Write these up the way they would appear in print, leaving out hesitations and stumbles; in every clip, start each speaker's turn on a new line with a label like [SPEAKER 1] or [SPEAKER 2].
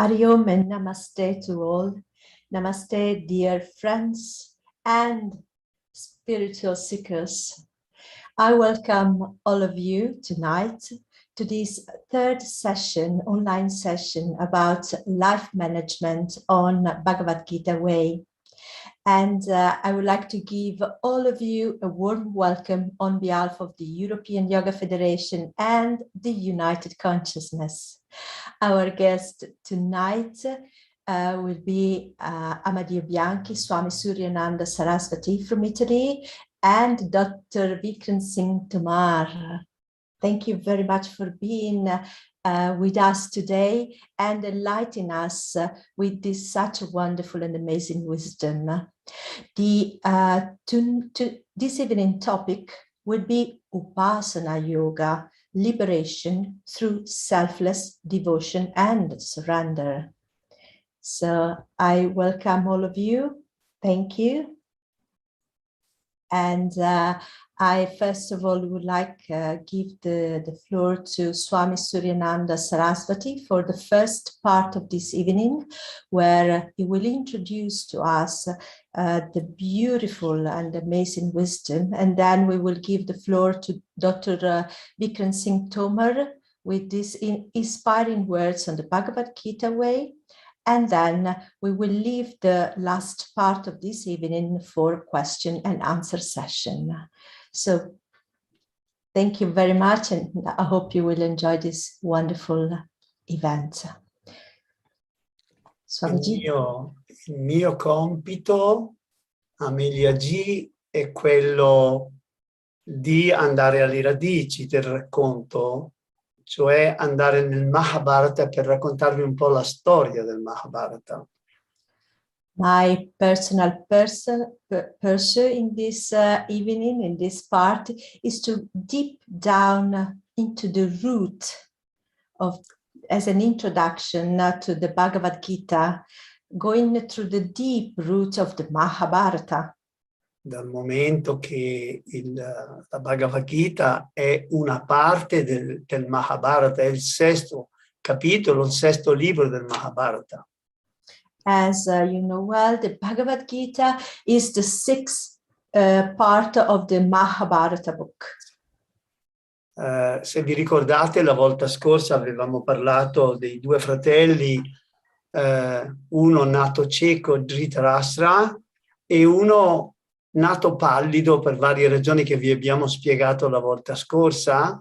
[SPEAKER 1] Ariom and Namaste to all. Namaste, dear friends and spiritual seekers. I welcome all of you tonight to this third session, online session about life management on Bhagavad Gita way. And I would like to give all of you a warm welcome on behalf of the European Yoga Federation and the United Consciousness. Our guest tonight will be Amadio Bianchi, Swami Suryananda Saraswati from Italy, and Dr. Vikram Singh Tomar. Thank you very much for being with us today and enlightening us with this such a wonderful and amazing wisdom. This evening topic will be Upasana Yoga, liberation through selfless devotion and surrender. So I welcome all of you. Thank you. And I first of all would like give the floor to Swami Suryananda Saraswati for the first part of this evening, where he will introduce to us the beautiful and amazing wisdom, and then we will give the floor to Dr. Vikram Singh Tomar with these inspiring words on the Bhagavad Gita way. And then we will leave the last part of this evening for question and answer session. So thank you very much, and I hope you will enjoy this wonderful event. Swamiji.
[SPEAKER 2] Il mio compito, Amelia G, è quello di andare alle radici del racconto, cioè andare nel Mahabharata per raccontarvi un po' la storia del Mahabharata.
[SPEAKER 1] My personal pursuit in this evening, in this part, is to deep down into the root of, as an introduction to the Bhagavad Gita, going through the deep root of the Mahabharata.
[SPEAKER 2] Dal momento che la Bhagavad Gita è una parte del Mahabharata, è il sesto capitolo, il sesto libro del Mahabharata.
[SPEAKER 1] As you know well, the Bhagavad Gita is the sixth part of the Mahabharata book.
[SPEAKER 2] Se vi ricordate, la volta scorsa avevamo parlato dei due fratelli, uno nato cieco, Dhritarashtra, e uno nato pallido per varie ragioni che vi abbiamo spiegato la volta scorsa.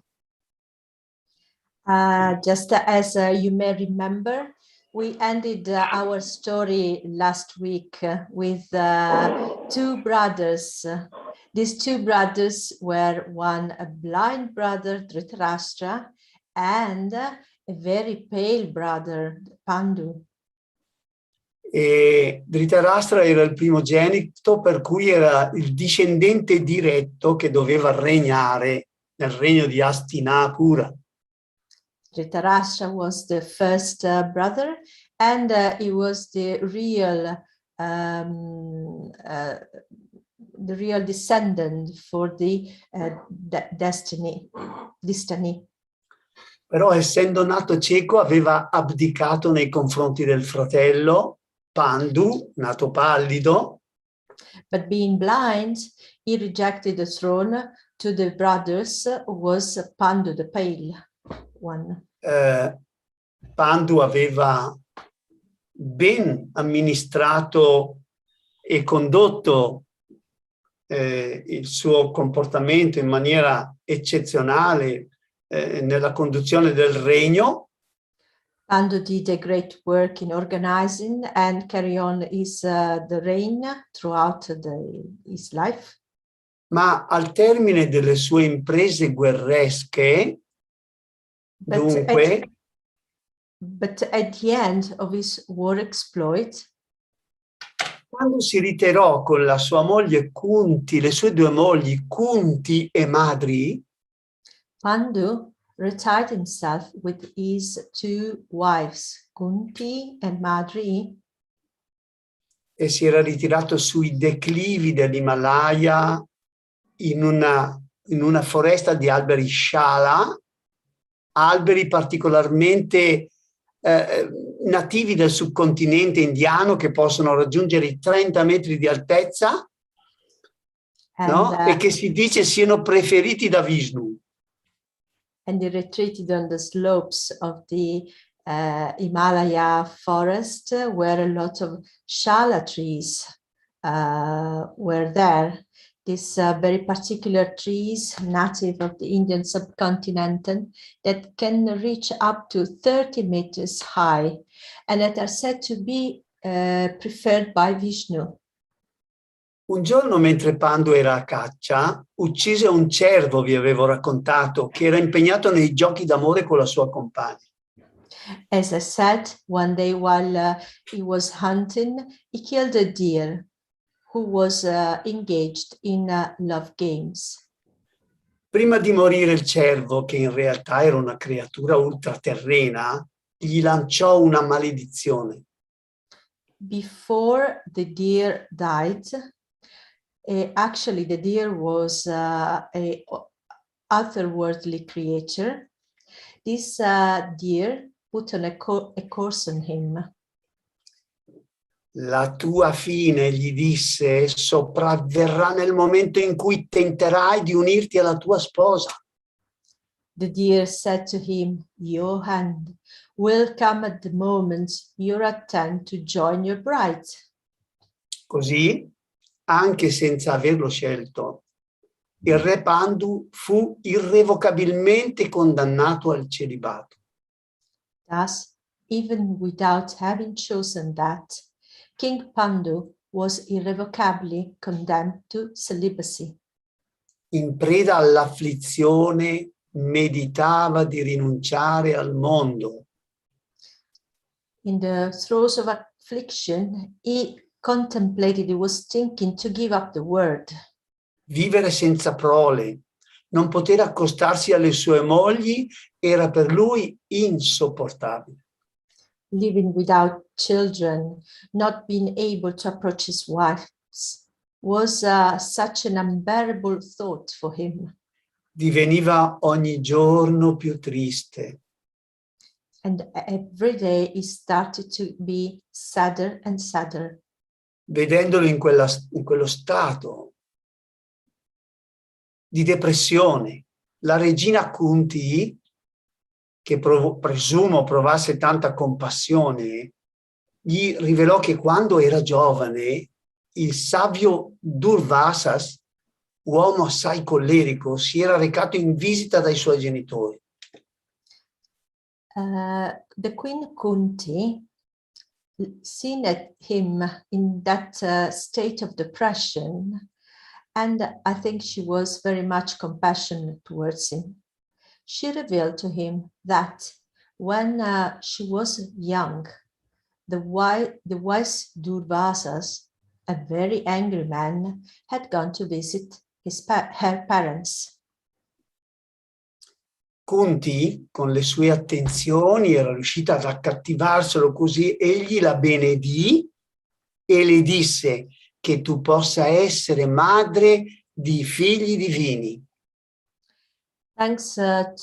[SPEAKER 1] Just as you may remember, we ended our story last week with two brothers. These two brothers were one a blind brother, Dhritarashtra, and a very pale brother, Pandu.
[SPEAKER 2] E Dhritarashtra era il primogenito, per cui era il discendente diretto che doveva regnare nel regno di Hastinapura.
[SPEAKER 1] Dhritarashtra was the first brother, and he was the real descendant for the destiny.
[SPEAKER 2] Però essendo nato cieco aveva abdicato nei confronti del fratello Pandu, nato pallido.
[SPEAKER 1] But being blind, he rejected the throne to the brothers, who was Pandu, the pale one.
[SPEAKER 2] Pandu aveva ben amministrato e condotto il suo comportamento in maniera eccezionale nella conduzione del regno.
[SPEAKER 1] Pandu did a great work in organizing and carry on his the reign throughout his life.
[SPEAKER 2] Ma al termine delle sue imprese guerresche, dunque,
[SPEAKER 1] but at the end of his war exploit,
[SPEAKER 2] quando si ritirò con la sua moglie Kunti, le sue due mogli Kunti e Madri,
[SPEAKER 1] Pandu retired himself with his two wives, Kunti and Madri,
[SPEAKER 2] e si era ritirato sui declivi dell'Himalaya in una foresta di alberi shala, alberi particolarmente nativi del subcontinente indiano che possono raggiungere i 30 metri di altezza, no? E che si dice siano preferiti da Vishnu.
[SPEAKER 1] And they retreated on the slopes of the Himalaya forest where a lot of shala trees were there. These very particular trees, native of the Indian subcontinent, that can reach up to 30 meters high and that are said to be preferred by Vishnu.
[SPEAKER 2] Un giorno, mentre Pandu era a caccia, uccise un cervo, vi avevo raccontato, che era impegnato nei giochi d'amore con la sua compagna.
[SPEAKER 1] As I said, one day while he was hunting, he killed a deer who was engaged in love games.
[SPEAKER 2] Prima di morire il cervo, che in realtà era una creatura ultraterrena, gli lanciò una maledizione.
[SPEAKER 1] Before the deer died, actually the deer was a otherworldly creature. This deer put on a curse on him.
[SPEAKER 2] La tua fine, gli disse, sopravverrà nel momento in cui tenterai di unirti alla tua sposa.
[SPEAKER 1] The deer said to him, your hand will come at the moment you attempt to join your bride.
[SPEAKER 2] Così, anche senza averlo scelto, il re Pandu fu irrevocabilmente condannato al celibato.
[SPEAKER 1] Thus, even without having chosen that, King Pandu was irrevocably condemned to celibacy.
[SPEAKER 2] In preda all'afflizione, meditava di rinunciare al mondo.
[SPEAKER 1] In the throes of affliction, he contemplated, he was thinking to give up the world.
[SPEAKER 2] Vivere senza prole, non poter accostarsi alle sue mogli era per lui insopportabile.
[SPEAKER 1] Living without children, not being able to approach his wives, was such an unbearable thought for him.
[SPEAKER 2] Diveniva ogni giorno più triste.
[SPEAKER 1] And every day he started to be sadder and sadder.
[SPEAKER 2] Vedendolo in quello stato di depressione, la regina Kunti, che presumo provasse tanta compassione, gli rivelò che quando era giovane il savio Durvasas, uomo assai collerico, si era recato in visita dai suoi genitori.
[SPEAKER 1] The Queen Kunti, seeing him in that state of depression, and I think she was very much compassionate towards him, she revealed to him that when she was young, the wise Durvasas, a very angry man, had gone to visit her parents.
[SPEAKER 2] Kunti, con le sue attenzioni, era riuscita ad accattivarselo, così egli la benedì e le disse che tu possa essere madre di figli divini.
[SPEAKER 1] Thanks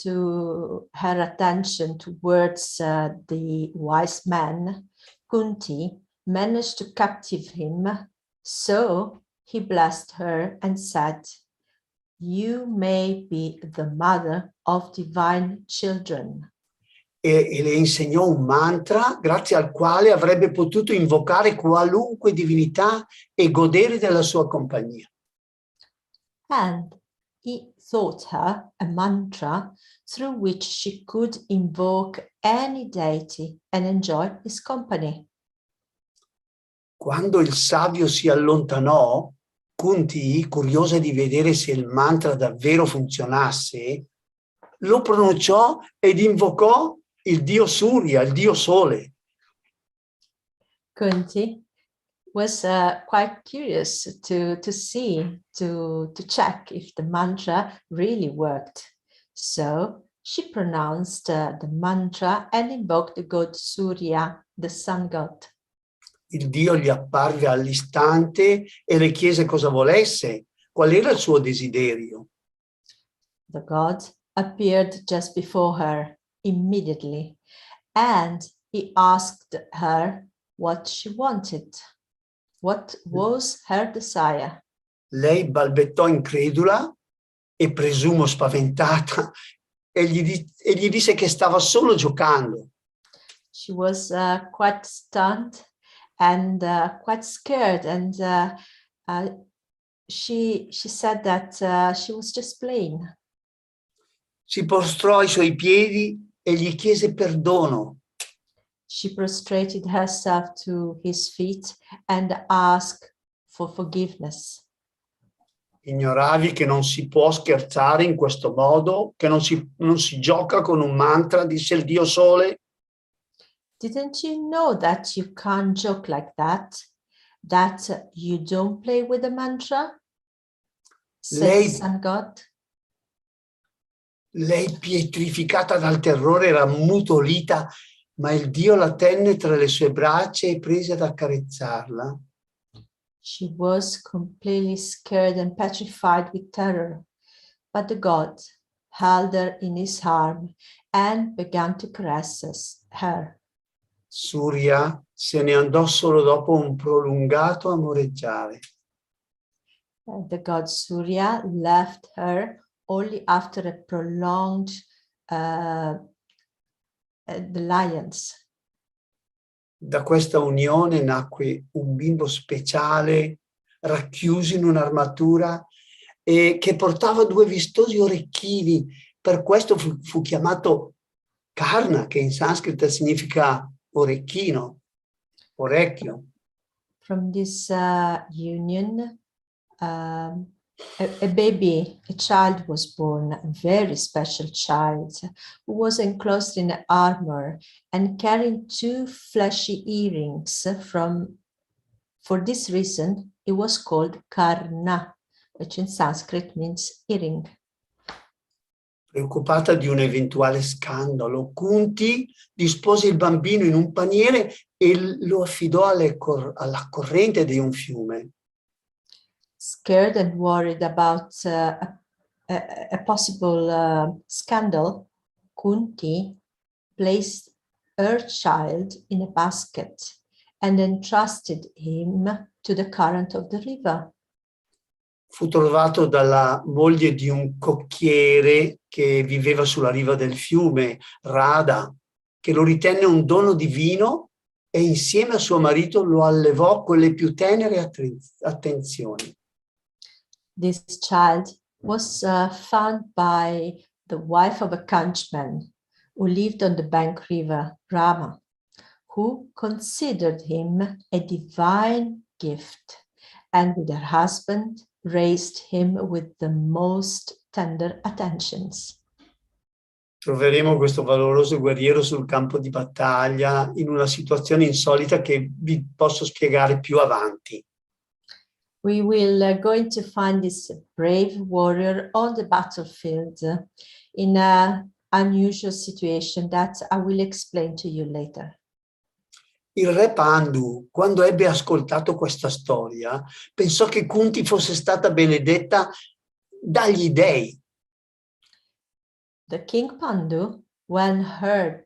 [SPEAKER 1] to her attention towards the wise man, Kunti managed to captive him, so he blessed her and said, you may be the mother of divine children.
[SPEAKER 2] E le insegnò un mantra grazie al quale avrebbe potuto invocare qualunque divinità e godere della sua compagnia.
[SPEAKER 1] And he taught her a mantra through which she could invoke any deity and enjoy his company.
[SPEAKER 2] Quando il savio si allontanò, Kunti, curiosa di vedere se il mantra davvero funzionasse, lo pronunciò ed invocò il dio Surya, il dio sole.
[SPEAKER 1] Kunti was quite curious to check if the mantra really worked. So she pronounced the mantra and invoked the god Surya, the sun god.
[SPEAKER 2] Il dio gli apparve all'istante e le chiese cosa volesse, qual era il suo desiderio.
[SPEAKER 1] The god appeared just before her immediately, and he asked her what she wanted. What was her desire?
[SPEAKER 2] Lei balbettò incredula e presumo spaventata e gli disse che stava solo giocando.
[SPEAKER 1] She was quite stunned and quite scared, and she said that she was just playing.
[SPEAKER 2] Si prostrò ai suoi piedi e gli chiese perdono.
[SPEAKER 1] She prostrated herself to his feet and asked for forgiveness.
[SPEAKER 2] Ignoravi che non si può scherzare in questo modo, che non si gioca con un mantra, disse il Dio Sole.
[SPEAKER 1] Didn't you know that you can't joke like that? That you don't play with the mantra? Said the sun god.
[SPEAKER 2] Lei, pietrificata dal terrore, era ammutolita, ma il Dio la tenne tra le sue braccia e prese ad accarezzarla.
[SPEAKER 1] She was completely scared and petrified with terror, but the god held her in his arm and began to caress her.
[SPEAKER 2] Surya se ne andò solo dopo un prolungato amoreggiare.
[SPEAKER 1] The god Surya left her only after a prolonged alliance.
[SPEAKER 2] Da questa unione nacque un bimbo speciale, racchiuso in un'armatura e che portava 2 vistosi orecchini. Per questo fu chiamato Karna, che in sanscrito significa orecchino, orecchio.
[SPEAKER 1] From this union, a baby, a child was born, a very special child, who was enclosed in armor and carrying 2 fleshy earrings. For this reason, it was called Karna, which in Sanskrit means earring.
[SPEAKER 2] Preoccupata di un eventuale scandalo, Kunti dispose il bambino in un paniere e lo affidò alla corrente di un fiume.
[SPEAKER 1] Scared and worried about a possible scandal, Kunti placed her child in a basket and entrusted him to the current of the river.
[SPEAKER 2] Fu trovato dalla moglie di un cocchiere che viveva sulla riva del fiume, Radha, che lo ritenne un dono divino e insieme a suo marito lo allevò con le più tenere attenzioni.
[SPEAKER 1] This child was found by the wife of a conchman who lived on the bank river, Rama, who considered him a divine gift, and with her husband raised him with the most tender attentions.
[SPEAKER 2] Troveremo questo valoroso guerriero sul campo di battaglia in una situazione insolita che vi posso spiegare più avanti.
[SPEAKER 1] We will going to find this brave warrior on the battlefield in an unusual situation that I will explain to you later.
[SPEAKER 2] Il re Pandu, quando ebbe ascoltato questa storia, pensò che Kunti fosse stata benedetta dagli dei.
[SPEAKER 1] The king Pandu, when heard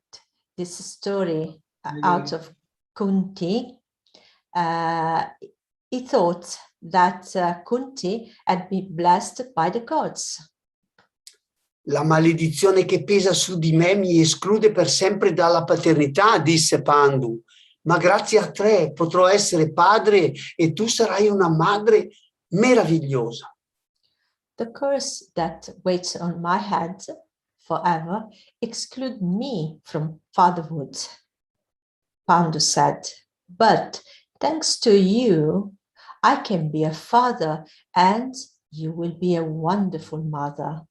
[SPEAKER 1] this story out of Kunti, he thought that Kunti had been blessed by the gods.
[SPEAKER 2] La maledizione che pesa su di me mi esclude per sempre dalla paternità, disse Pandu, ma grazie a te potrò essere padre e tu sarai una madre meravigliosa.
[SPEAKER 1] The curse that waits on my head forever exclude me from fatherhood, Pandu said, but thanks to you, I can be a father and you will be a wonderful mother.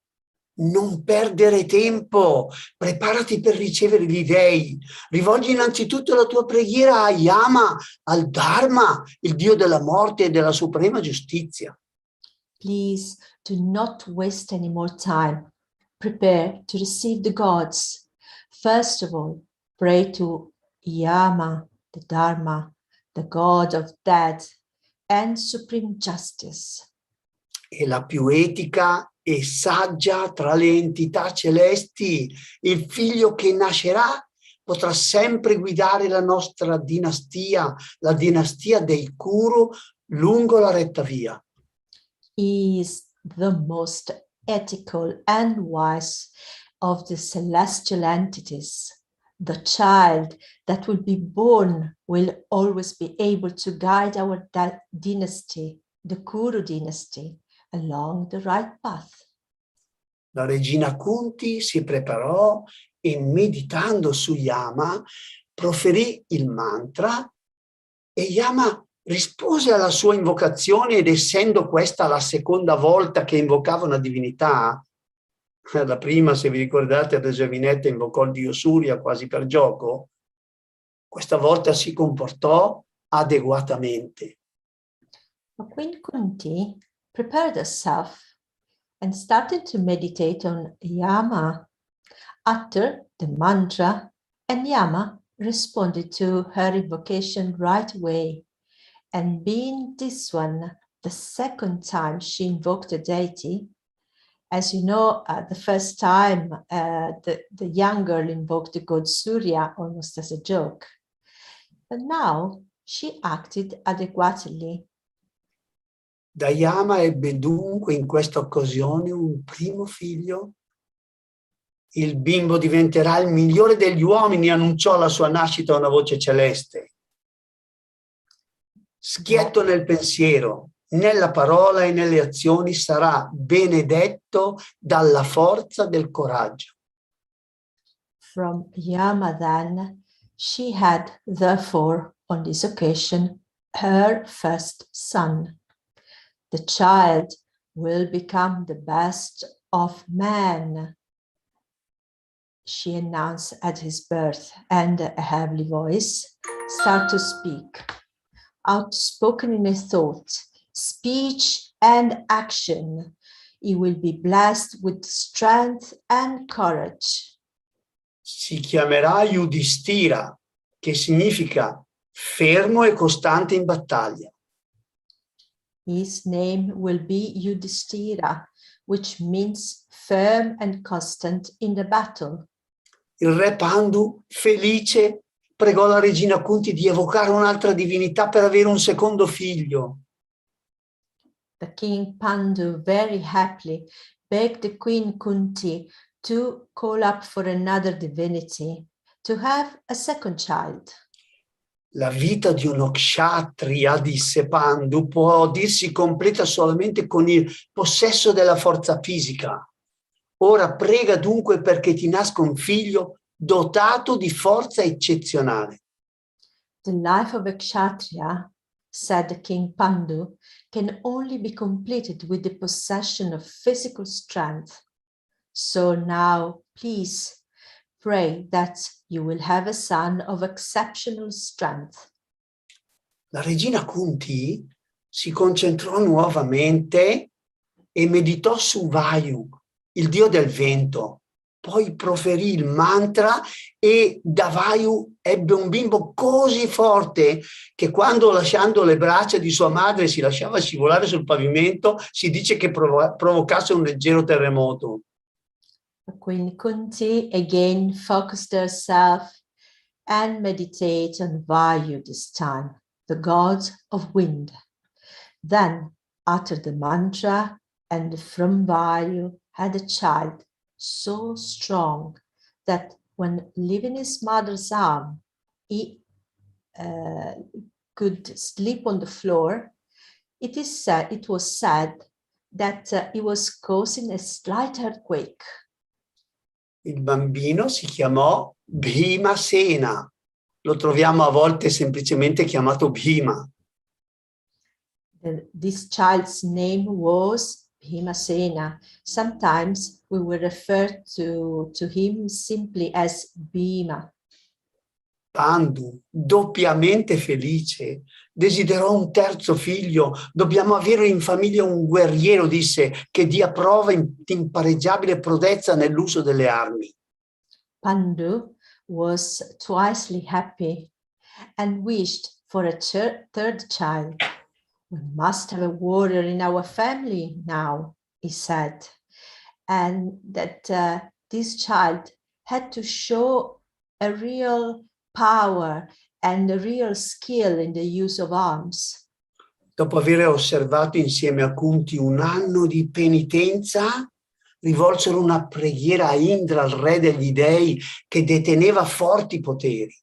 [SPEAKER 2] Non perdere tempo, preparati per ricevere gli dei. Rivolgi innanzitutto la tua preghiera a Yama, al Dharma, il Dio della morte e della suprema giustizia.
[SPEAKER 1] Please do not waste any more time. Prepare to receive the gods. First of all, pray to Yama, the Dharma, the God of death and supreme justice.
[SPEAKER 2] E la più etica e saggia tra le entità celesti, il figlio che nascerà potrà sempre guidare la nostra dinastia, la dinastia dei Kuru, lungo la retta via.
[SPEAKER 1] He is the most ethical and wise of the celestial entities. The child that will be born will always be able to guide our dynasty, the Kuru dynasty, along the right path.
[SPEAKER 2] La regina Kunti si preparò e meditando su Yama proferì il mantra e Yama rispose alla sua invocazione ed essendo questa la seconda volta che invocava una divinità, la prima, se vi ricordate, ad Esaminetta invocò il dio Surya quasi per gioco, questa volta si comportò adeguatamente.
[SPEAKER 1] Queen Kunti prepared herself and started to meditate on Yama, uttered the mantra, and Yama responded to her invocation right away. And being this one, the second time she invoked the deity, as you know, the first time the young girl invoked the god Surya almost as a joke. But now she acted adequately.
[SPEAKER 2] Da Yama ebbe dunque in questa occasione un primo figlio. Il bimbo diventerà il migliore degli uomini, annunciò la sua nascita una voce celeste. Schietto nel pensiero, nella parola e nelle azioni sarà benedetto dalla forza del coraggio.
[SPEAKER 1] From Yama then, she had therefore on this occasion her first son. The child will become the best of men, she announced at his birth, and a heavenly voice started to speak, outspoken in his thought, speech and action. He will be blessed with strength and courage.
[SPEAKER 2] Si chiamerà Yudhishthira, che significa fermo e costante in battaglia.
[SPEAKER 1] His name will be Yudhishthira, which means firm and constant in the battle.
[SPEAKER 2] Il re Pandu, felice, pregò la regina Kunti di evocare un'altra divinità per avere un secondo figlio.
[SPEAKER 1] The king Pandu very happily begged the queen Kunti to call up for another divinity, to have a second child.
[SPEAKER 2] La vita di uno kshatriya, disse Pandu, può dirsi completa solamente con il possesso della forza fisica. Ora prega dunque perché ti nasca un figlio dotato di forza eccezionale.
[SPEAKER 1] The life of a kshatriya, said King Pandu, can only be completed with the possession of physical strength. So now, please, pray that you will have a son of exceptional strength.
[SPEAKER 2] La regina Kunti si concentrò nuovamente e meditò su Vayu, il dio del vento. Poi proferì il mantra e da Vayu ebbe un bimbo così forte che quando lasciando le braccia di sua madre si lasciava scivolare sul pavimento, si dice che provocasse un leggero terremoto.
[SPEAKER 1] Queen Kunti again focused herself and meditated on Vayu this time, the god of wind. Then uttered the mantra and from Vayu had a child so strong that when leaving his mother's arm, he could sleep on the floor. It was said that he was causing a slight earthquake.
[SPEAKER 2] Il bambino si chiamò Bhimasena. Lo troviamo a volte semplicemente chiamato Bhima.
[SPEAKER 1] This child's name was Bhimasena. Sometimes we will refer to him simply as Bhima.
[SPEAKER 2] Pandu, doppiamente felice, desiderò un terzo figlio. Dobbiamo avere in famiglia un guerriero, disse, che dia prova di impareggiabile prodezza nell'uso delle armi.
[SPEAKER 1] Pandu was twicely happy and wished for a third child. We must have a warrior in our family now, he said, and that this child had to show a real power and a real skill in the use of arms.
[SPEAKER 2] Dopo aver osservato insieme a Kunti un anno di penitenza, rivolsero una preghiera a Indra, il re degli dei, che deteneva forti poteri.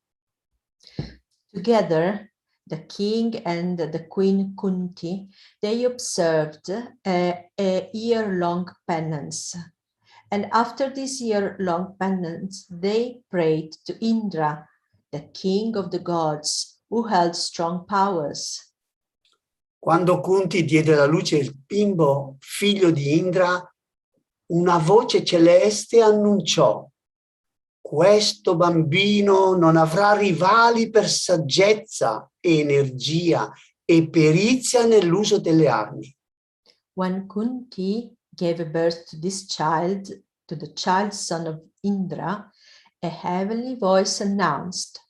[SPEAKER 1] Together, the king and the queen Kunti, they observed a year-long penance. And after this year-long penance, they prayed to Indra, the king of the gods, who held strong powers.
[SPEAKER 2] Quando Kunti diede alla luce il bimbo, figlio di Indra, una voce celeste annunciò: questo bambino non avrà rivali per saggezza, energia e perizia nell'uso delle armi.
[SPEAKER 1] When Kunti gave birth to this child, to the child son of Indra, a heavenly voice announced,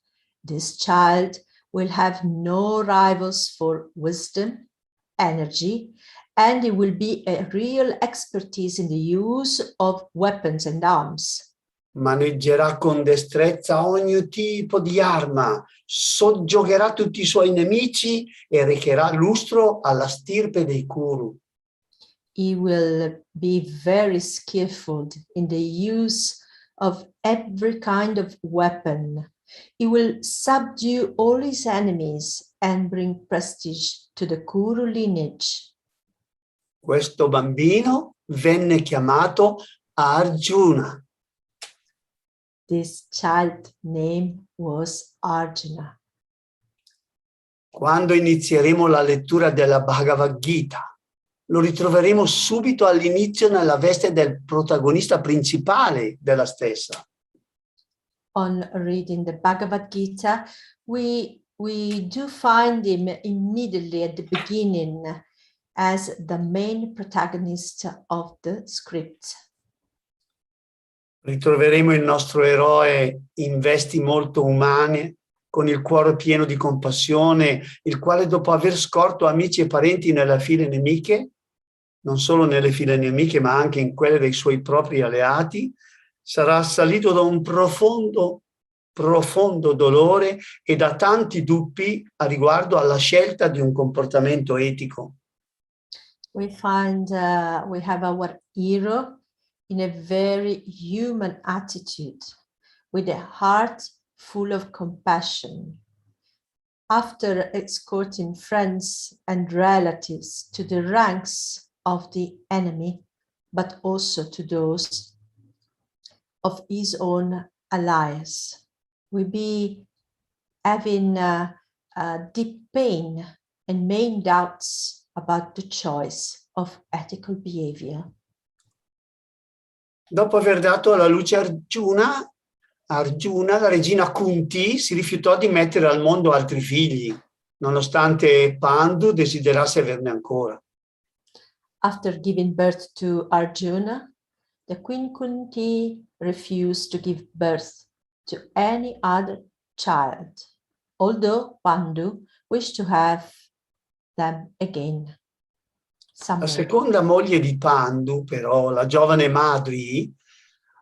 [SPEAKER 1] "This child will have no rivals for wisdom, energy, and he will be a real expertise in the use of weapons and arms.
[SPEAKER 2] Maneggerà con destrezza ogni tipo di arma, soggiogherà tutti i suoi nemici e recherà lustro alla stirpe dei Kuru.
[SPEAKER 1] He will be very skillful in the use of every kind of weapon. He will subdue all his enemies and bring prestige to the Kuru lineage.
[SPEAKER 2] Questo bambino venne chiamato Arjuna.
[SPEAKER 1] This child name was Arjuna.
[SPEAKER 2] Quando inizieremo la lettura della Bhagavad Gita, lo ritroveremo subito all'inizio nella veste del protagonista principale della stessa.
[SPEAKER 1] On reading the Bhagavad Gita, we do find him immediately at the beginning as the main protagonist of the script.
[SPEAKER 2] Ritroveremo il nostro eroe in vesti molto umane, con il cuore pieno di compassione, il quale dopo aver scorto amici e parenti nelle file nemiche, non solo nelle file nemiche ma anche in quelle dei suoi propri alleati, sarà assalito da un profondo dolore e da tanti dubbi a riguardo alla scelta di un comportamento etico.
[SPEAKER 1] We find we have our hero in a very human attitude, with a heart full of compassion. After escorting friends and relatives to the ranks of the enemy, but also to those of his own allies, will be having deep pain and main doubts about the choice of ethical behavior.
[SPEAKER 2] Dopo aver dato alla luce Arjuna, la regina Kunti si rifiutò di mettere al mondo altri figli, nonostante Pandu desiderasse averne ancora.
[SPEAKER 1] After giving birth to Arjuna, the Queen Kunti refused to give birth to any other child, although Pandu wished to have them again.
[SPEAKER 2] La seconda moglie di Pandu, però, la giovane Madri,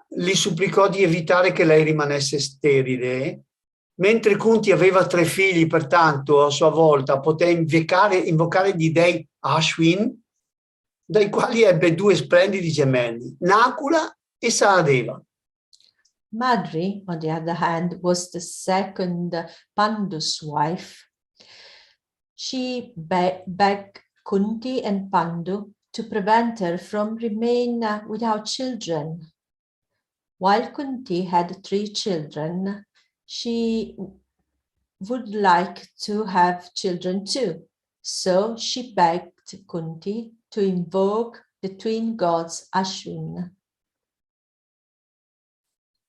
[SPEAKER 2] gli supplicò di evitare che lei rimanesse sterile, mentre Kunti aveva 3 figli, pertanto a sua volta poté invocare gli dei Ashwin, dai quali ebbe 2 splendidi gemelli, Nakula e Sahadeva.
[SPEAKER 1] Madri, on the other hand, was the second Pandu's wife. She begged Kunti and Pandu to prevent her from remaining without children. While Kunti had 3 children, she would like to have children too. So she begged Kunti to invoke the twin gods Ashwin,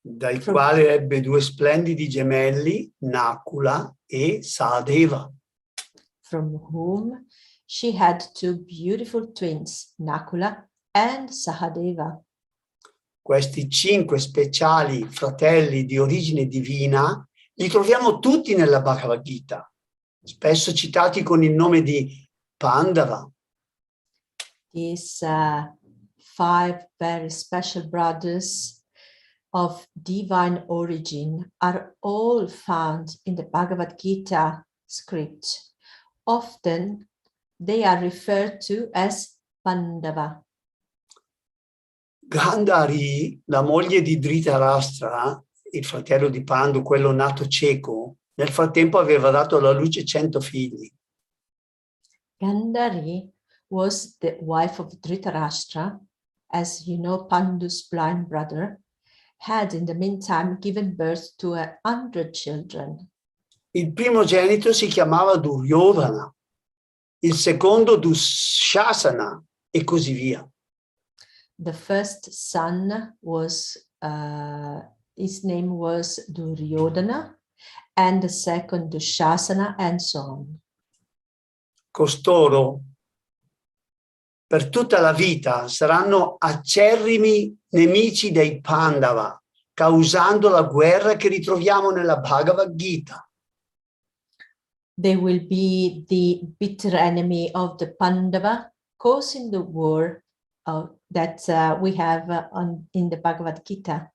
[SPEAKER 2] dai quali ebbe 2 splendidi gemelli, Nakula e Sahadeva.
[SPEAKER 1] From whom she had 2 beautiful twins, Nakula and Sahadeva.
[SPEAKER 2] Questi 5 speciali fratelli di origine divina li troviamo tutti nella Bhagavad Gita, spesso citati con il nome di Pandava.
[SPEAKER 1] These 5 very special brothers of divine origin are all found in the Bhagavad Gita script. Often they are referred to as Pandava.
[SPEAKER 2] Gandhari, la moglie di Dhritarashtra, il fratello di Pandu, quello nato cieco, nel frattempo aveva dato alla luce 100 figli.
[SPEAKER 1] Gandhari was the wife of Dhritarashtra, as you know, Pandu's blind brother, had in the meantime given birth to 100 children.
[SPEAKER 2] Il primogenito si chiamava Duryodhana, il secondo Dushasana e così via.
[SPEAKER 1] The first son was, his name was Duryodhana, and the second Dushasana, and so on.
[SPEAKER 2] Costoro per tutta la vita saranno acerrimi nemici dei Pandava, causando la guerra che ritroviamo nella Bhagavad Gita.
[SPEAKER 1] They will be the bitter enemy of the Pandava, causing the war that we have in the Bhagavad Gita.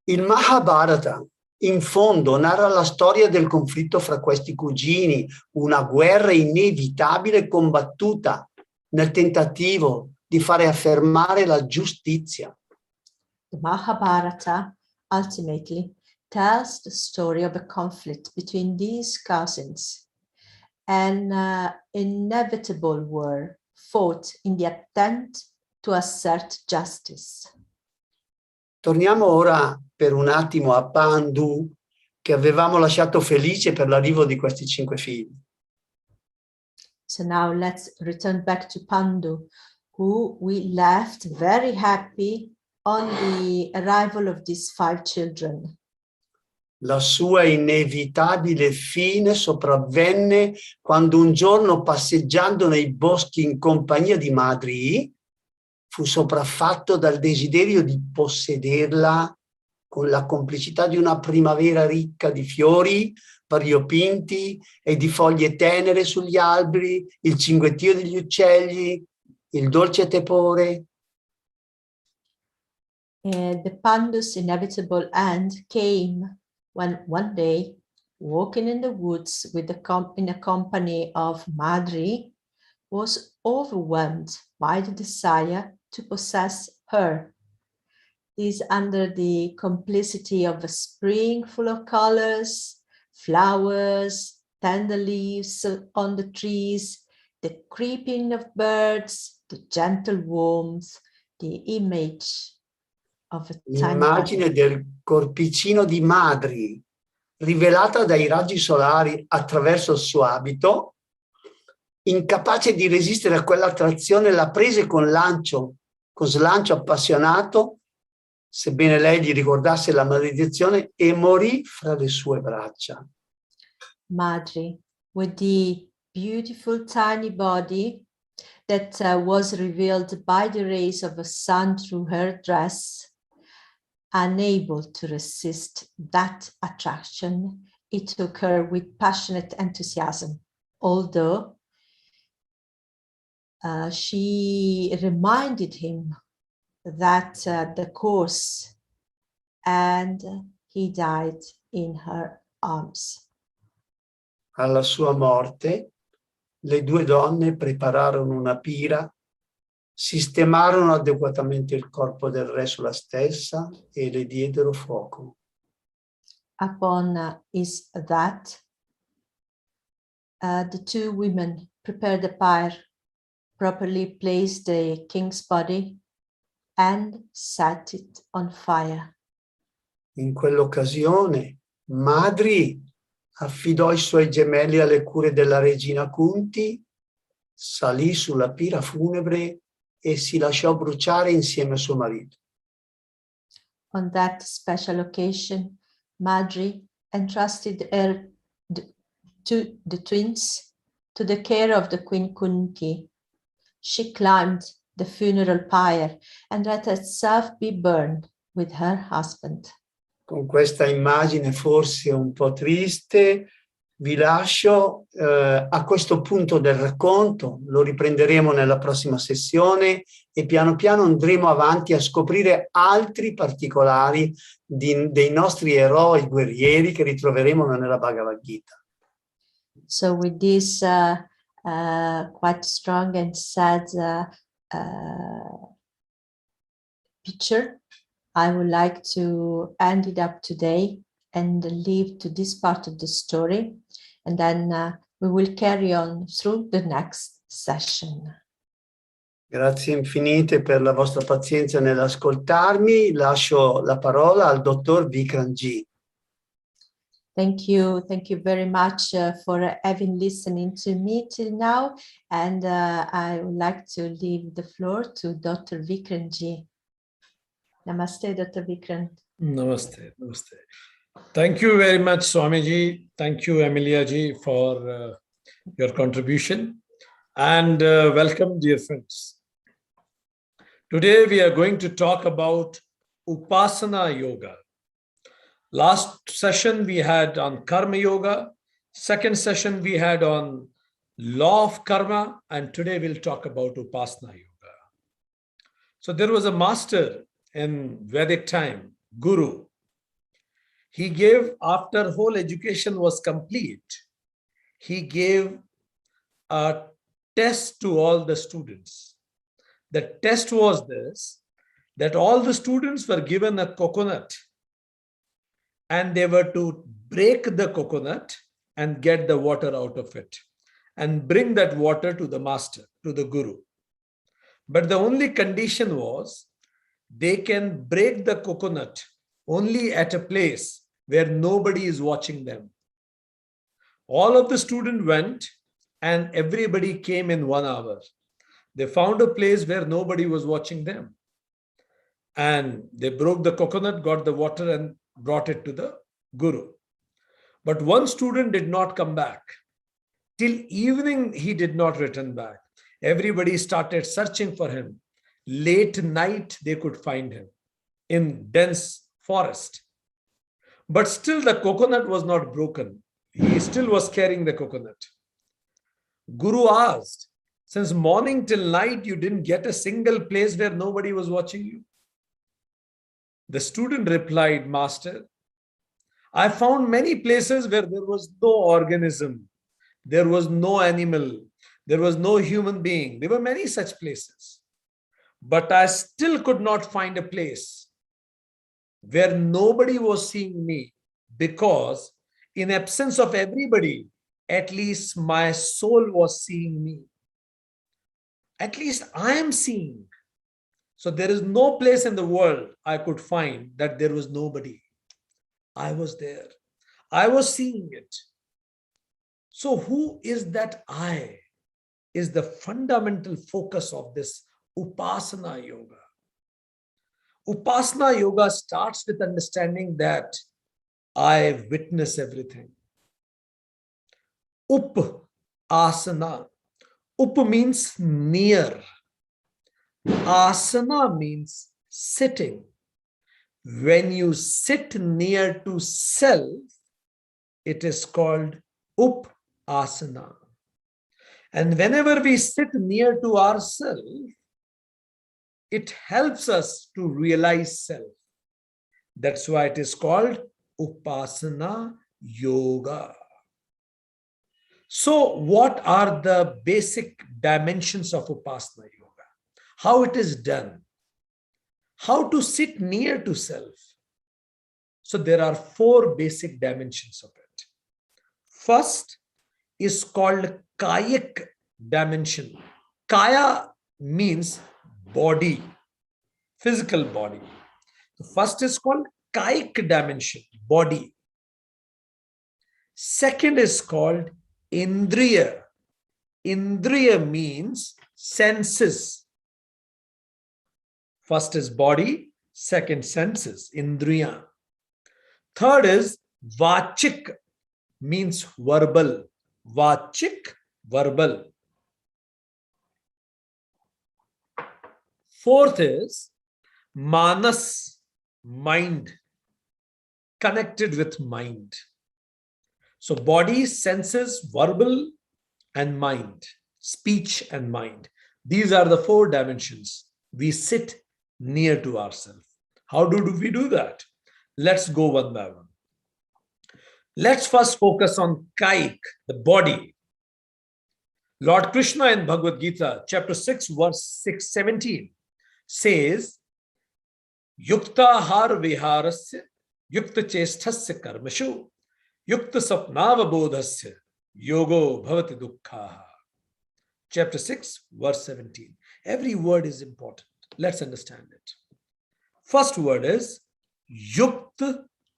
[SPEAKER 2] Il Mahabharata, in fondo, narra la storia del conflitto fra questi cugini, una guerra inevitabile combattuta nel tentativo di fare affermare la giustizia.
[SPEAKER 1] The Mahabharata ultimately tells the story of a conflict between these cousins, an inevitable war fought in the attempt to assert justice.
[SPEAKER 2] Torniamo ora per un attimo a Pandu, che avevamo lasciato felice per l'arrivo di questi 5 figli.
[SPEAKER 1] So now let's return back to Pandu, who we left very happy on the arrival of these 5 children.
[SPEAKER 2] La sua inevitabile fine sopravvenne quando un giorno, passeggiando nei boschi in compagnia di Madri, fu sopraffatto dal desiderio di possederla con la complicità di una primavera ricca di fiori variopinti e di foglie tenere sugli alberi, il cinguettio degli uccelli, il dolce tepore.
[SPEAKER 1] The Pandu's inevitable end came when one day, walking in the woods with in the company of Madri, was overwhelmed by the desire to possess her. This under the complicity of a spring full of colors, flowers, tender leaves on the trees, the creeping of birds, the gentle warmth, the image of a
[SPEAKER 2] L'immagine del corpicino di Madri, rivelata dai raggi solari attraverso il suo abito, incapace di resistere a quell'attrazione, la prese con slancio appassionato, sebbene lei gli ricordasse la maledizione, e morì fra le sue braccia.
[SPEAKER 1] Madri, with the beautiful tiny body that was revealed by the rays of the sun through her dress, unable to resist that attraction, it took her with passionate enthusiasm, although she reminded him that the course, and he died in her arms.
[SPEAKER 2] Alla sua morte, le 2 donne prepararono una pira, sistemarono adeguatamente il corpo del re sulla stessa e le diedero fuoco.
[SPEAKER 1] Upon his death, the 2 women prepared the pyre, properly placed the king's body, and set it on fire.
[SPEAKER 2] In quell'occasione, Madri affidò i suoi gemelli alle cure della regina Kunti, salì sulla pira funebre e si lasciò bruciare insieme a suo marito.
[SPEAKER 1] On that special occasion, Madri entrusted her to the twins to the care of the Queen Kunti. She climbed the funeral pyre and let herself be burned with her husband.
[SPEAKER 2] Con questa immagine forse un po' triste, vi lascio a questo punto del racconto, lo riprenderemo nella prossima sessione e piano piano andremo avanti a scoprire altri particolari dei nostri eroi guerrieri che ritroveremo nella Bhagavad Gita.
[SPEAKER 1] So with this quite strong and sad picture, I would like to end it up today and leave to this part of the story, and then we will carry on through the next session.
[SPEAKER 2] Grazie infinite per la vostra pazienza nell'ascoltarmi. Lascio la parola al dottor Vikram G.
[SPEAKER 1] Thank you very much for having listening to me till now, and I would like to leave the floor to Dr. Vikram G. Namaste, Dr. Vikram.
[SPEAKER 3] Namaste, namaste. Thank you very much, Swamiji. Thank you, Amelia ji, for your contribution. And welcome, dear friends. Today we are going to talk about Upasana Yoga. Last session we had on Karma Yoga. Second session we had on Law of Karma. And today we'll talk about Upasana Yoga. So there was a master in Vedic time, Guru. He gave, after whole education was complete, he gave a test to all the students. The test was this, that all the students were given a coconut and they were to break the coconut and get the water out of it and bring that water to the master, to the Guru. But the only condition was they can break the coconut only at a place where nobody is watching them. All of the students went and everybody came in 1 hour. They found a place where nobody was watching them. And they broke the coconut, got the water and brought it to the Guru. But one student did not come back. Till evening, he did not return back. Everybody started searching for him. Late night, they could find him in dense forest. But still the coconut was not broken. He still was carrying the coconut. Guru asked, since morning till night, you didn't get a single place where nobody was watching you? The student replied, Master, I found many places where there was no organism. There was no animal. There was no human being. There were many such places. But I still could not find a place where nobody was seeing me, because in absence of everybody, at least my soul was seeing me. At least I am seeing. So there is no place in the world I could find that there was nobody. I was there. I was seeing it. So who is that I? Is the fundamental focus of this Upasana Yoga. Upasana Yoga starts with understanding that I witness everything. Upasana. Up means near. Asana means sitting. When you sit near to self, it is called Upasana. And whenever we sit near to ourselves, it helps us to realize self. That's why it is called Upasana Yoga. So what are the basic dimensions of Upasana Yoga? How it is done? How to sit near to self? So there are 4 basic dimensions of it. First is called Kayak dimension. Kaya means body, physical body. The first is called Kayak dimension, body. Second is called Indriya. Indriya means senses. First is body, second senses, Indriya. Third is Vachik, means verbal. Vachik, verbal. Fourth is Manas, mind, connected with mind. So body, senses, verbal and mind, speech and mind. These are the 4 dimensions. We sit near to ourselves. How do we do that? Let's go one by one. Let's first focus on kaik, the body. Lord Krishna in Bhagavad Gita, chapter 6, verse 617 says, Yukta har viharasya, yukta chesthasya karmashu, yukta sapnavabodhasya, yogo bhavati dukkha. Chapter 6, verse 17. Every word is important. Let's understand it. First word is yukt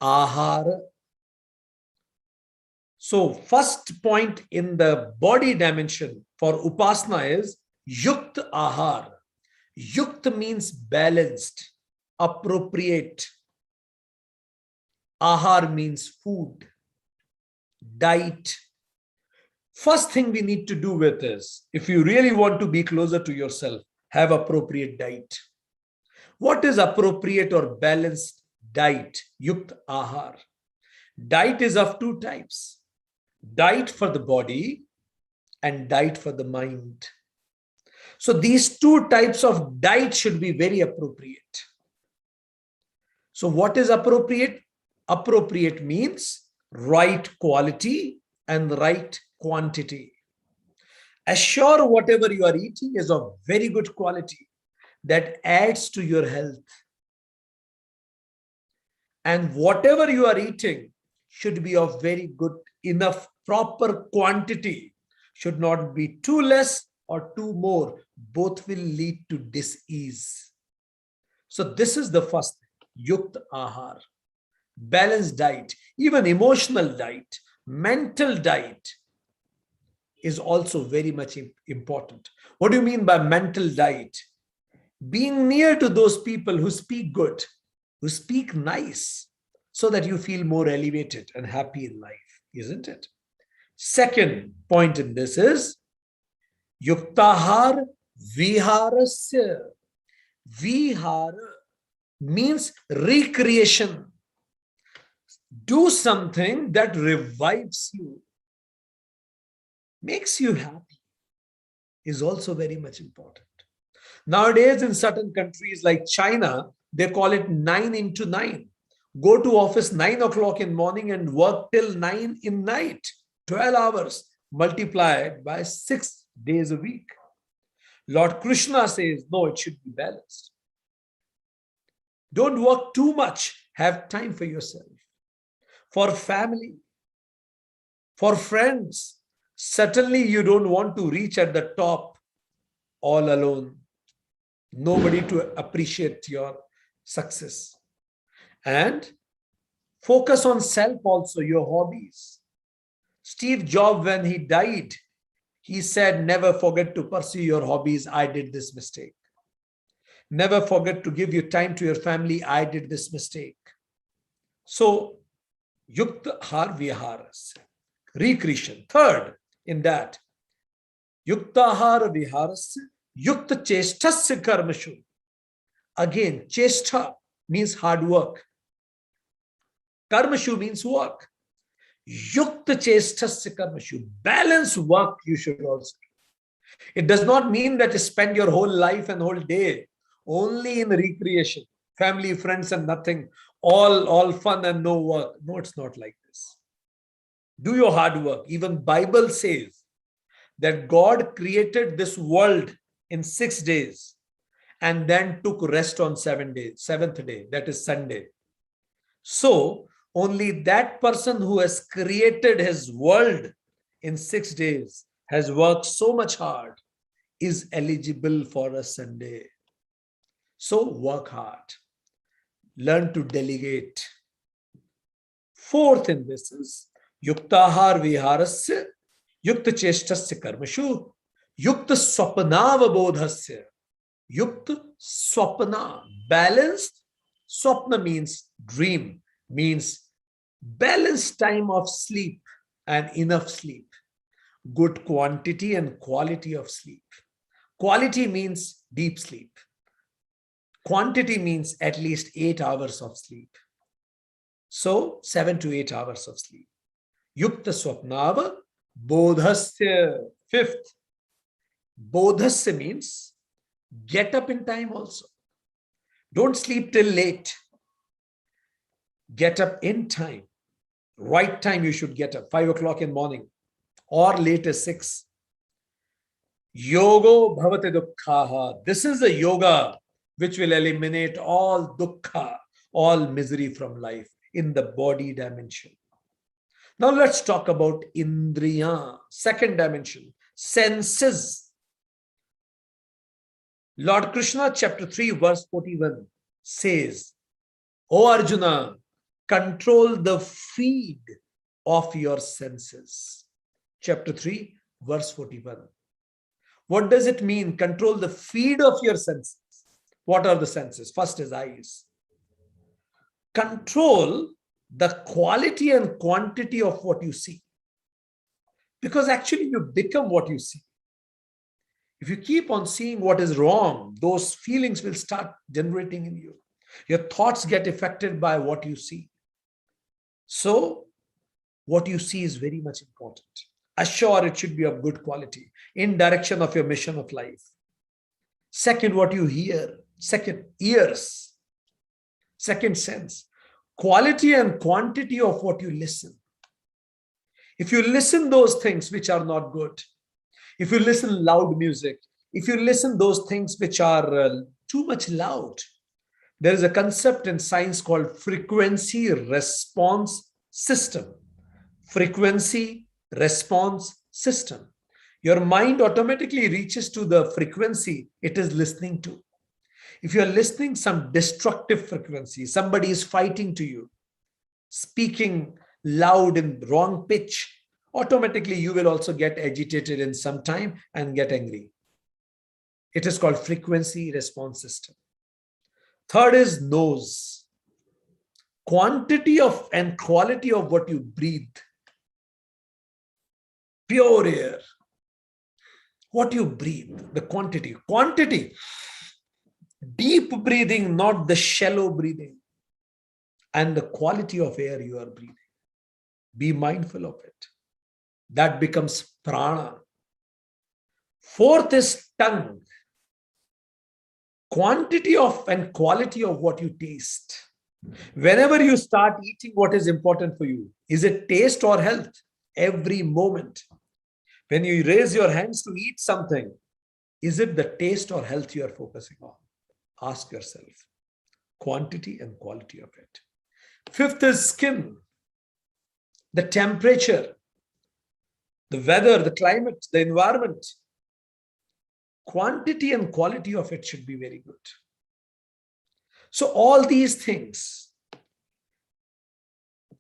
[SPEAKER 3] ahara. So first point in the body dimension for Upasana is yukt ahara. Yukt means balanced, appropriate. Ahar means food, diet. First thing we need to do with is, if you really want to be closer to yourself, have appropriate diet. What is appropriate or balanced diet? Yukt ahar. Diet is of 2 types. Diet for the body and diet for the mind. So these 2 types of diet should be very appropriate. So what is appropriate? Appropriate means right quality and right quantity. Assure whatever you are eating is of very good quality that adds to your health. And whatever you are eating should be of very good, enough, proper quantity. Should not be too less or too more. Both will lead to dis-ease. So this is the first thing, yukt ahar. Balanced diet, even emotional diet, mental diet is also very much important. What do you mean by mental diet? Being near to those people who speak good, who speak nice, so that you feel more elevated and happy in life, isn't it? Second point in this is yuktahar viharasya. Vihara means recreation. Do something that revives you, makes you happy, is also very much important. Nowadays, in certain countries like China, they call it 9 into 9. Go to office 9 o'clock in morning and work till 9 in night, 12 hours, multiplied by 6 days a week. Lord Krishna says, no, it should be balanced. Don't work too much. Have time for yourself, for family, for friends. Certainly, you don't want to reach at the top all alone. Nobody to appreciate your success. And focus on self also, your hobbies. Steve Jobs, when he died, he said, never forget to pursue your hobbies. I did this mistake. Never forget to give your time to your family. I did this mistake. So, yukta har viharas, recreation. Third in that, yukta har viharas, yukta cheshtasya karmashu. Again, cheshta means hard work. Karmashu means work. Yukta cheshtasya karmashu. Balanced work you should also do. It does not mean that you spend your whole life and whole day only in recreation, family, friends, and nothing, all fun and no work. No, it's not like this. Do your hard work. Even Bible says that God created this world in 6 days and then took rest on 7 days, 7th day, that is Sunday. So only that person who has created his world in 6 days, has worked so much hard, is eligible for a Sunday. So work hard. Learn to delegate. Fourth in this is yuktahar viharasya, yukta cheshtasya karmashu, yukta swapnavabodhasya. Yukta swapna, balanced. Swapna means dream, means balanced time of sleep and enough sleep. Good quantity and quality of sleep. Quality means deep sleep. Quantity means at least 8 hours of sleep. So 7 to 8 hours of sleep. Yukta Swapnava Bodhasya. Fifth, Bodhasya means get up in time also. Don't sleep till late. Get up in time. Right time you should get up, 5 o'clock in the morning or later 6. Yogo bhavate dukkhaha. This is the yoga which will eliminate all dukkha, all misery from life in the body dimension. Now let's talk about indriya, second dimension, senses. Lord Krishna, chapter 3, verse 41 says, O Arjuna, control the feed of your senses. Chapter 3, verse 41. What does it mean? Control the feed of your senses. What are the senses? First is eyes. Control the quality and quantity of what you see. Because actually you become what you see. If you keep on seeing what is wrong, those feelings will start generating in you. Your thoughts get affected by what you see. So, what you see is very much important. Assure it should be of good quality, in direction of your mission of life. Second, what you hear. Second, ears. Second, sense. Quality and quantity of what you listen. If you listen those things which are not good, if you listen loud music, if you listen those things which are too much loud, there is a concept in science called frequency response system. Frequency response system. Your mind automatically reaches to the frequency it is listening to. If you are listening some destructive frequency, somebody is fighting to you, speaking loud in wrong pitch, automatically you will also get agitated in some time and get angry. It is called frequency response system. Third is nose. Quantity of and quality of what you breathe. Pure air. What you breathe, the quantity. Quantity. Deep breathing, not the shallow breathing. And the quality of air you are breathing. Be mindful of it. That becomes prana. Fourth is tongue. Quantity of and quality of what you taste. Whenever you start eating, what is important for you? Is it taste or health? Every moment. When you raise your hands to eat something, is it the taste or health you are focusing on? Ask yourself. Quantity and quality of it. Fifth is skin. The temperature, the weather, the climate, the environment. Quantity and quality of it should be very good. So all these things,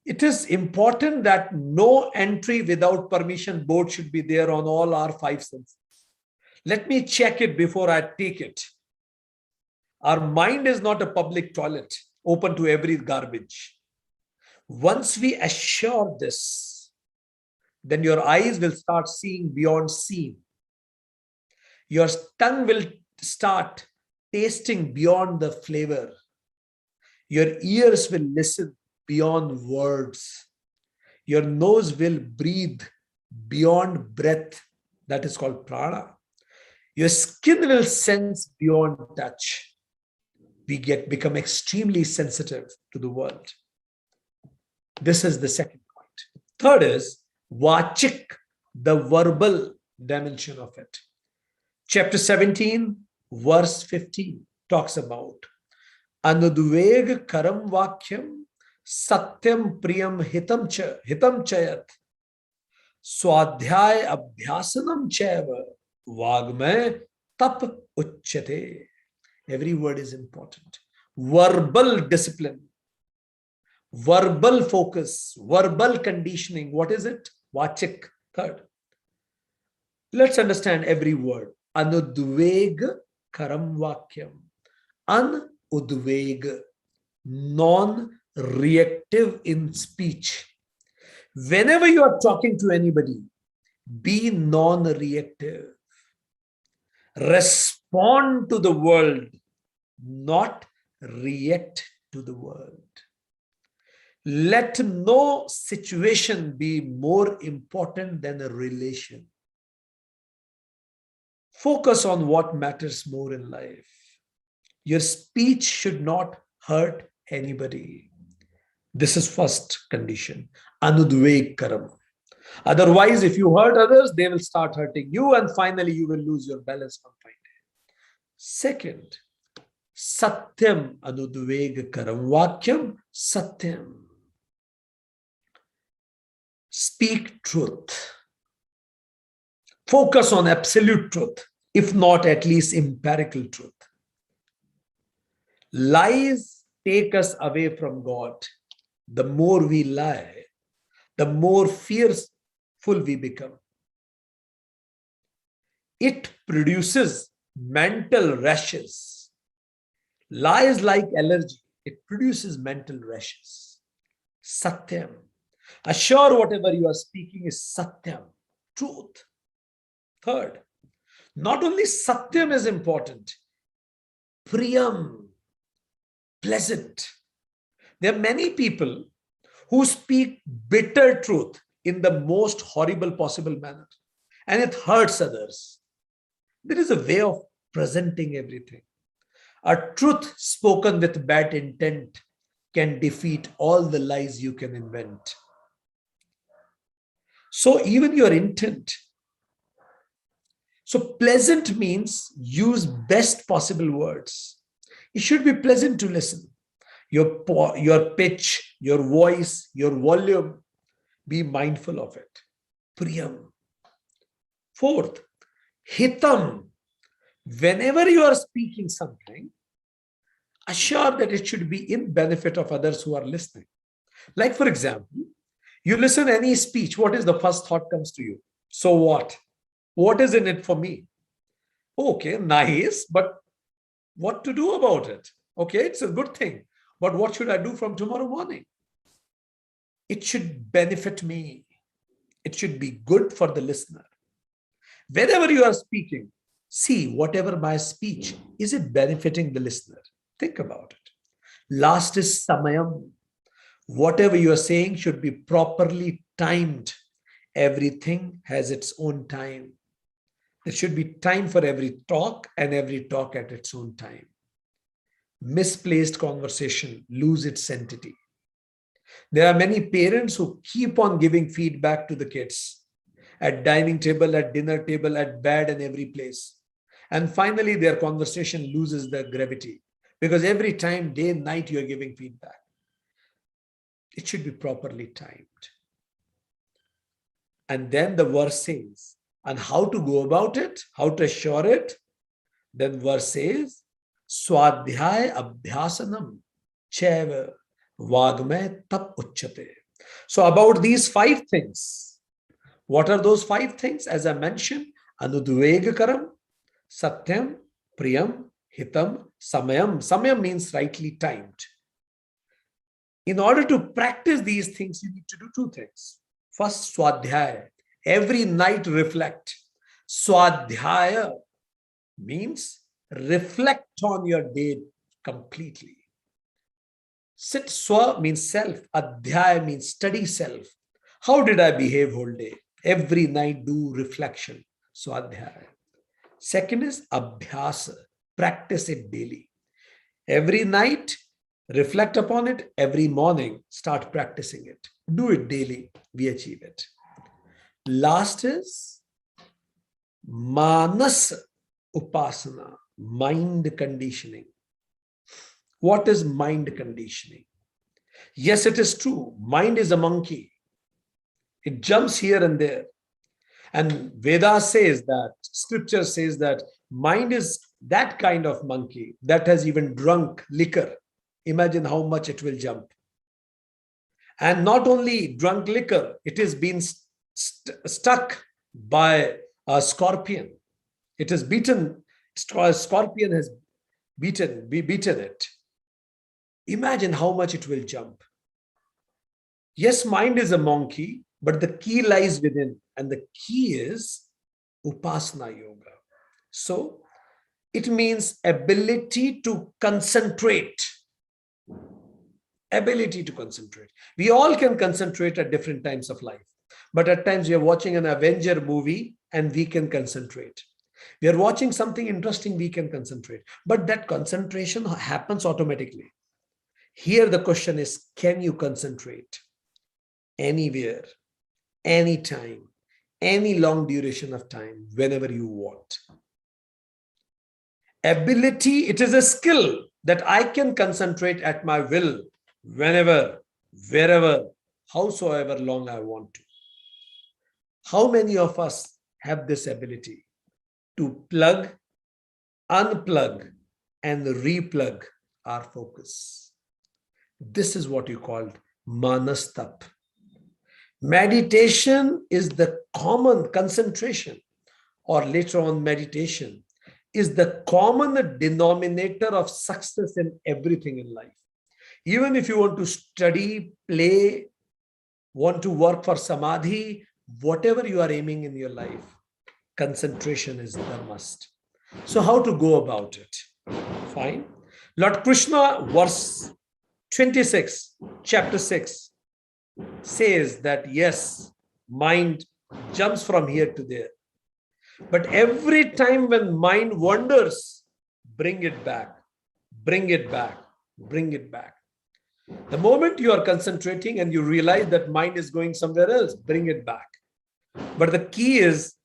[SPEAKER 3] it is important that no entry without permission board should be there on all our 5 senses. Let me check it before I take it. Our mind is not a public toilet open to every garbage. Once we assure this, then your eyes will start seeing beyond seeing. Your tongue will start tasting beyond the flavor. Your ears will listen beyond words. Your nose will breathe beyond breath. That is called prana. Your skin will sense beyond touch. We become extremely sensitive to the world. This is the second point. Third is vachik, the verbal dimension of it. Chapter 17, verse 15 talks about Anudveg karam vakyam satyam priyam hitam chayat swadhyay abhyasanam chaiva vagmay tap uchyate. Every word is important. Verbal discipline, verbal focus, verbal conditioning. What is it? Vachik. Third. Let's understand every word. Anudveg karam vakyam. Anudveg, non-reactive in speech. Whenever you are talking to anybody, be non-reactive. Respond to the world, not react to the world. Let no situation be more important than a relation. Focus on what matters more in life. Your speech should not hurt anybody. This is first condition. Anudveg karam. Otherwise, if you hurt others, they will start hurting you, and finally you will lose your balance one fine day. Second, satyam anudveg karam. Vakyam satyam. Speak truth. Focus on absolute truth, if not at least empirical truth. Lies take us away from God. The more we lie, the more fearful we become. It produces mental rashes. Lies like allergy. It produces mental rashes. Satyam. Assure whatever you are speaking is satyam, truth. Third, not only satyam is important, priyam, pleasant. There are many people who speak bitter truth in the most horrible possible manner, and it hurts others. There is a way of presenting everything. A truth spoken with bad intent can defeat all the lies you can invent. So even your intent. So pleasant means use best possible words. It should be pleasant to listen. Your pitch, your voice, your volume, be mindful of it. Priyam. Fourth, hitam. Whenever you are speaking something, assure that it should be in benefit of others who are listening. Like, for example, you listen any speech, what is the first thought comes to you? So what? What is in it for me? Okay, nice, but what to do about it? Okay, it's a good thing, but what should I do from tomorrow morning? It should benefit me. It should be good for the listener. Whenever you are speaking, see whatever my speech, is it benefiting the listener? Think about it. Last is samayam. Whatever you are saying should be properly timed. Everything has its own time. There should be time for every talk, and every talk at its own time. Misplaced conversation lose its sanctity. There are many parents who keep on giving feedback to the kids at dining table, at dinner table, at bed, and every place. And finally, their conversation loses their gravity because every time, day and night, you are giving feedback. It should be properly timed. And then the verse says, and how to go about it, how to assure it. Then verse says, Swadhyay abhyasanam cheva vagmay tap uchchate. So about these 5 things, what are those 5 things? As I mentioned, anudvegakaram, satyam, priyam, hitam, samayam. Samayam means rightly timed. In order to practice these things, you need to do 2 things. First, swadhyaya. Every night reflect. Swadhyaya means reflect on your day completely. Sit, swa means self. Adhyaya means study self. How did I behave whole day? Every night do reflection. Swadhyaya. Second is abhyasa. Practice it daily. Every night, reflect upon it. Every morning, start practicing it. Do it daily. We achieve it. Last is manas upasana, mind conditioning. What is mind conditioning? Yes, it is true. Mind is a monkey. It jumps here and there. And Veda says that, scripture says that mind is that kind of monkey that has even drunk liquor. Imagine how much it will jump. And not only drunk liquor, it has been stuck by a scorpion. It has beaten, a scorpion has beaten it. Imagine how much it will jump. Yes, mind is a monkey, but the key lies within. And the key is Upasana yoga. So it means ability to concentrate. ability to concentrate. We all can concentrate at different times of life. But at times we are watching an Avenger movie and we can concentrate. We are watching something interesting, we can concentrate. But that concentration happens automatically. Here the question is, can you concentrate anywhere, anytime, any long duration of time, whenever you want? Ability, it is a skill that I can concentrate at my will, whenever, wherever, howsoever long I want to. How many of us have this ability to plug, unplug, and replug our focus? This is what you call manastap. Meditation is the common concentration, or later on meditation is the common denominator of success in everything in life. Even if you want to study, play, want to work for samadhi, whatever you are aiming in your life, concentration is the must. So how to go about it? Fine. Lord Krishna, verse 26, chapter 6, says that yes, mind jumps from here to there. But every time when mind wanders, bring it back, bring it back, bring it back. The moment you are concentrating and you realize that mind is going somewhere else, bring it back. But the key is,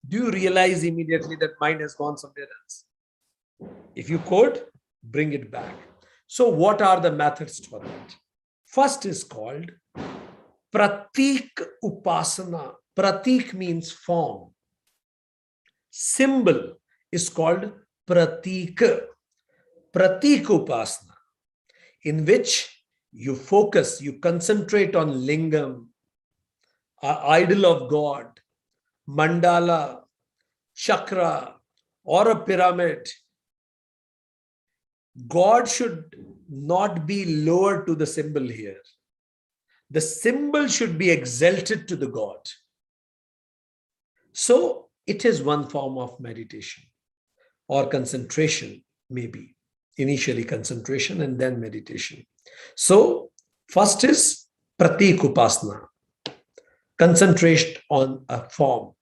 [SPEAKER 3] do you realize immediately that mind has gone somewhere else? If you could, bring it back. So what are the methods for that? First is called pratik upasana. Pratik means form. Symbol is called pratik. Pratik upasana, in which you focus, you concentrate on lingam, idol of God, mandala, chakra, or a pyramid. God should not be lower to the symbol here. The symbol should be exalted to the God. So it is one form of meditation or concentration, maybe. Initially concentration and then meditation. So first is pratik upasana, concentration on a form.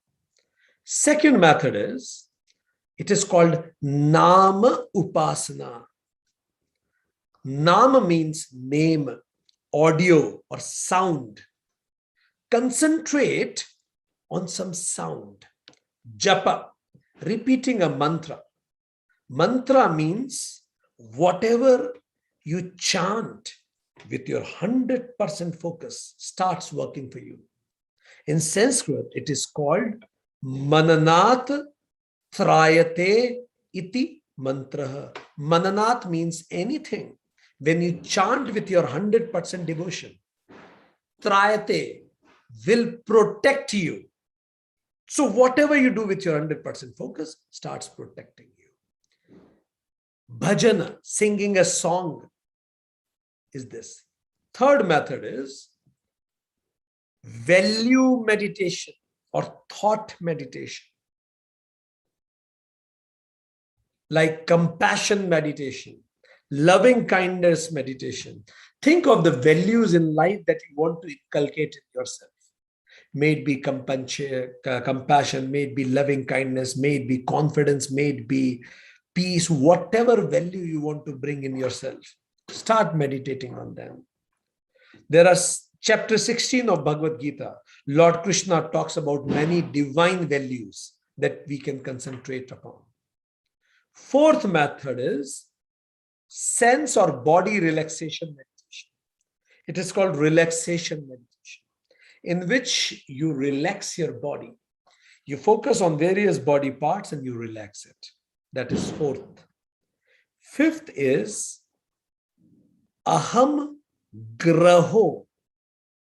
[SPEAKER 3] Second method is, it is called nama upasana. Nama means name, audio or sound. Concentrate on some sound. Japa, repeating a mantra. Mantra means whatever you chant with your 100% focus starts working for you. In Sanskrit, it is called mananat trayate iti mantra. Mananat means anything. When you chant with your 100% devotion, trayate will protect you. So whatever you do with your 100% focus starts protecting you. Bhajana, singing a song, is this. Third method is value meditation or thought meditation, like compassion meditation, loving kindness meditation. Think of the values in life that you want to inculcate in yourself. May it be compassion, may it be loving kindness, may it be confidence, may it be peace, whatever value you want to bring in yourself. Start meditating on them. There are chapter 16 of Bhagavad Gita. Lord Krishna talks about many divine values that we can concentrate upon. Fourth method is sense or body relaxation meditation. It is called relaxation meditation, in which you relax your body. You focus on various body parts and you relax it. That is fourth. Fifth is aham graho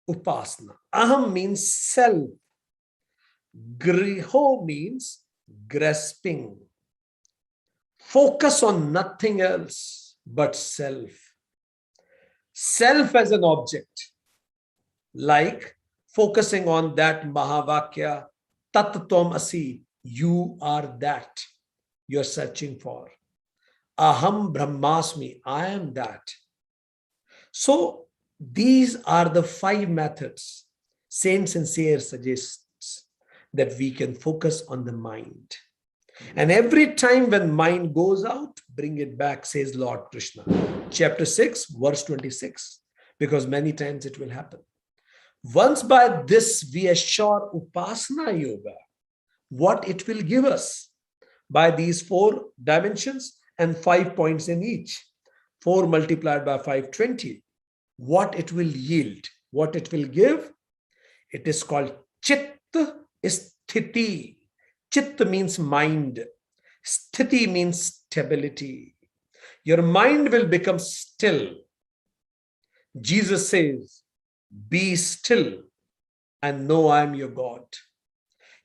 [SPEAKER 3] upasana. Aham means self. Griho means grasping. Focus on nothing else but self. Self as an object, like focusing on that Mahavakya, Tat Tvam Asi, you are that you're searching for. Aham Brahmasmi, I am that. So These are the 5 methods Saint Sincere suggests that we can focus on the mind. And every time when mind goes out, bring it back, says Lord Krishna. Chapter 6, verse 26, because many times it will happen. Once by this we assure Upasana Yoga, what it will give us by these 4 dimensions and 5 points in each. 4 multiplied by 5, 20. What it will yield, what it will give, it is called Chitta Sthiti. Chitta means mind. Sthiti means stability. Your mind will become still. Jesus says, be still and know I am your God.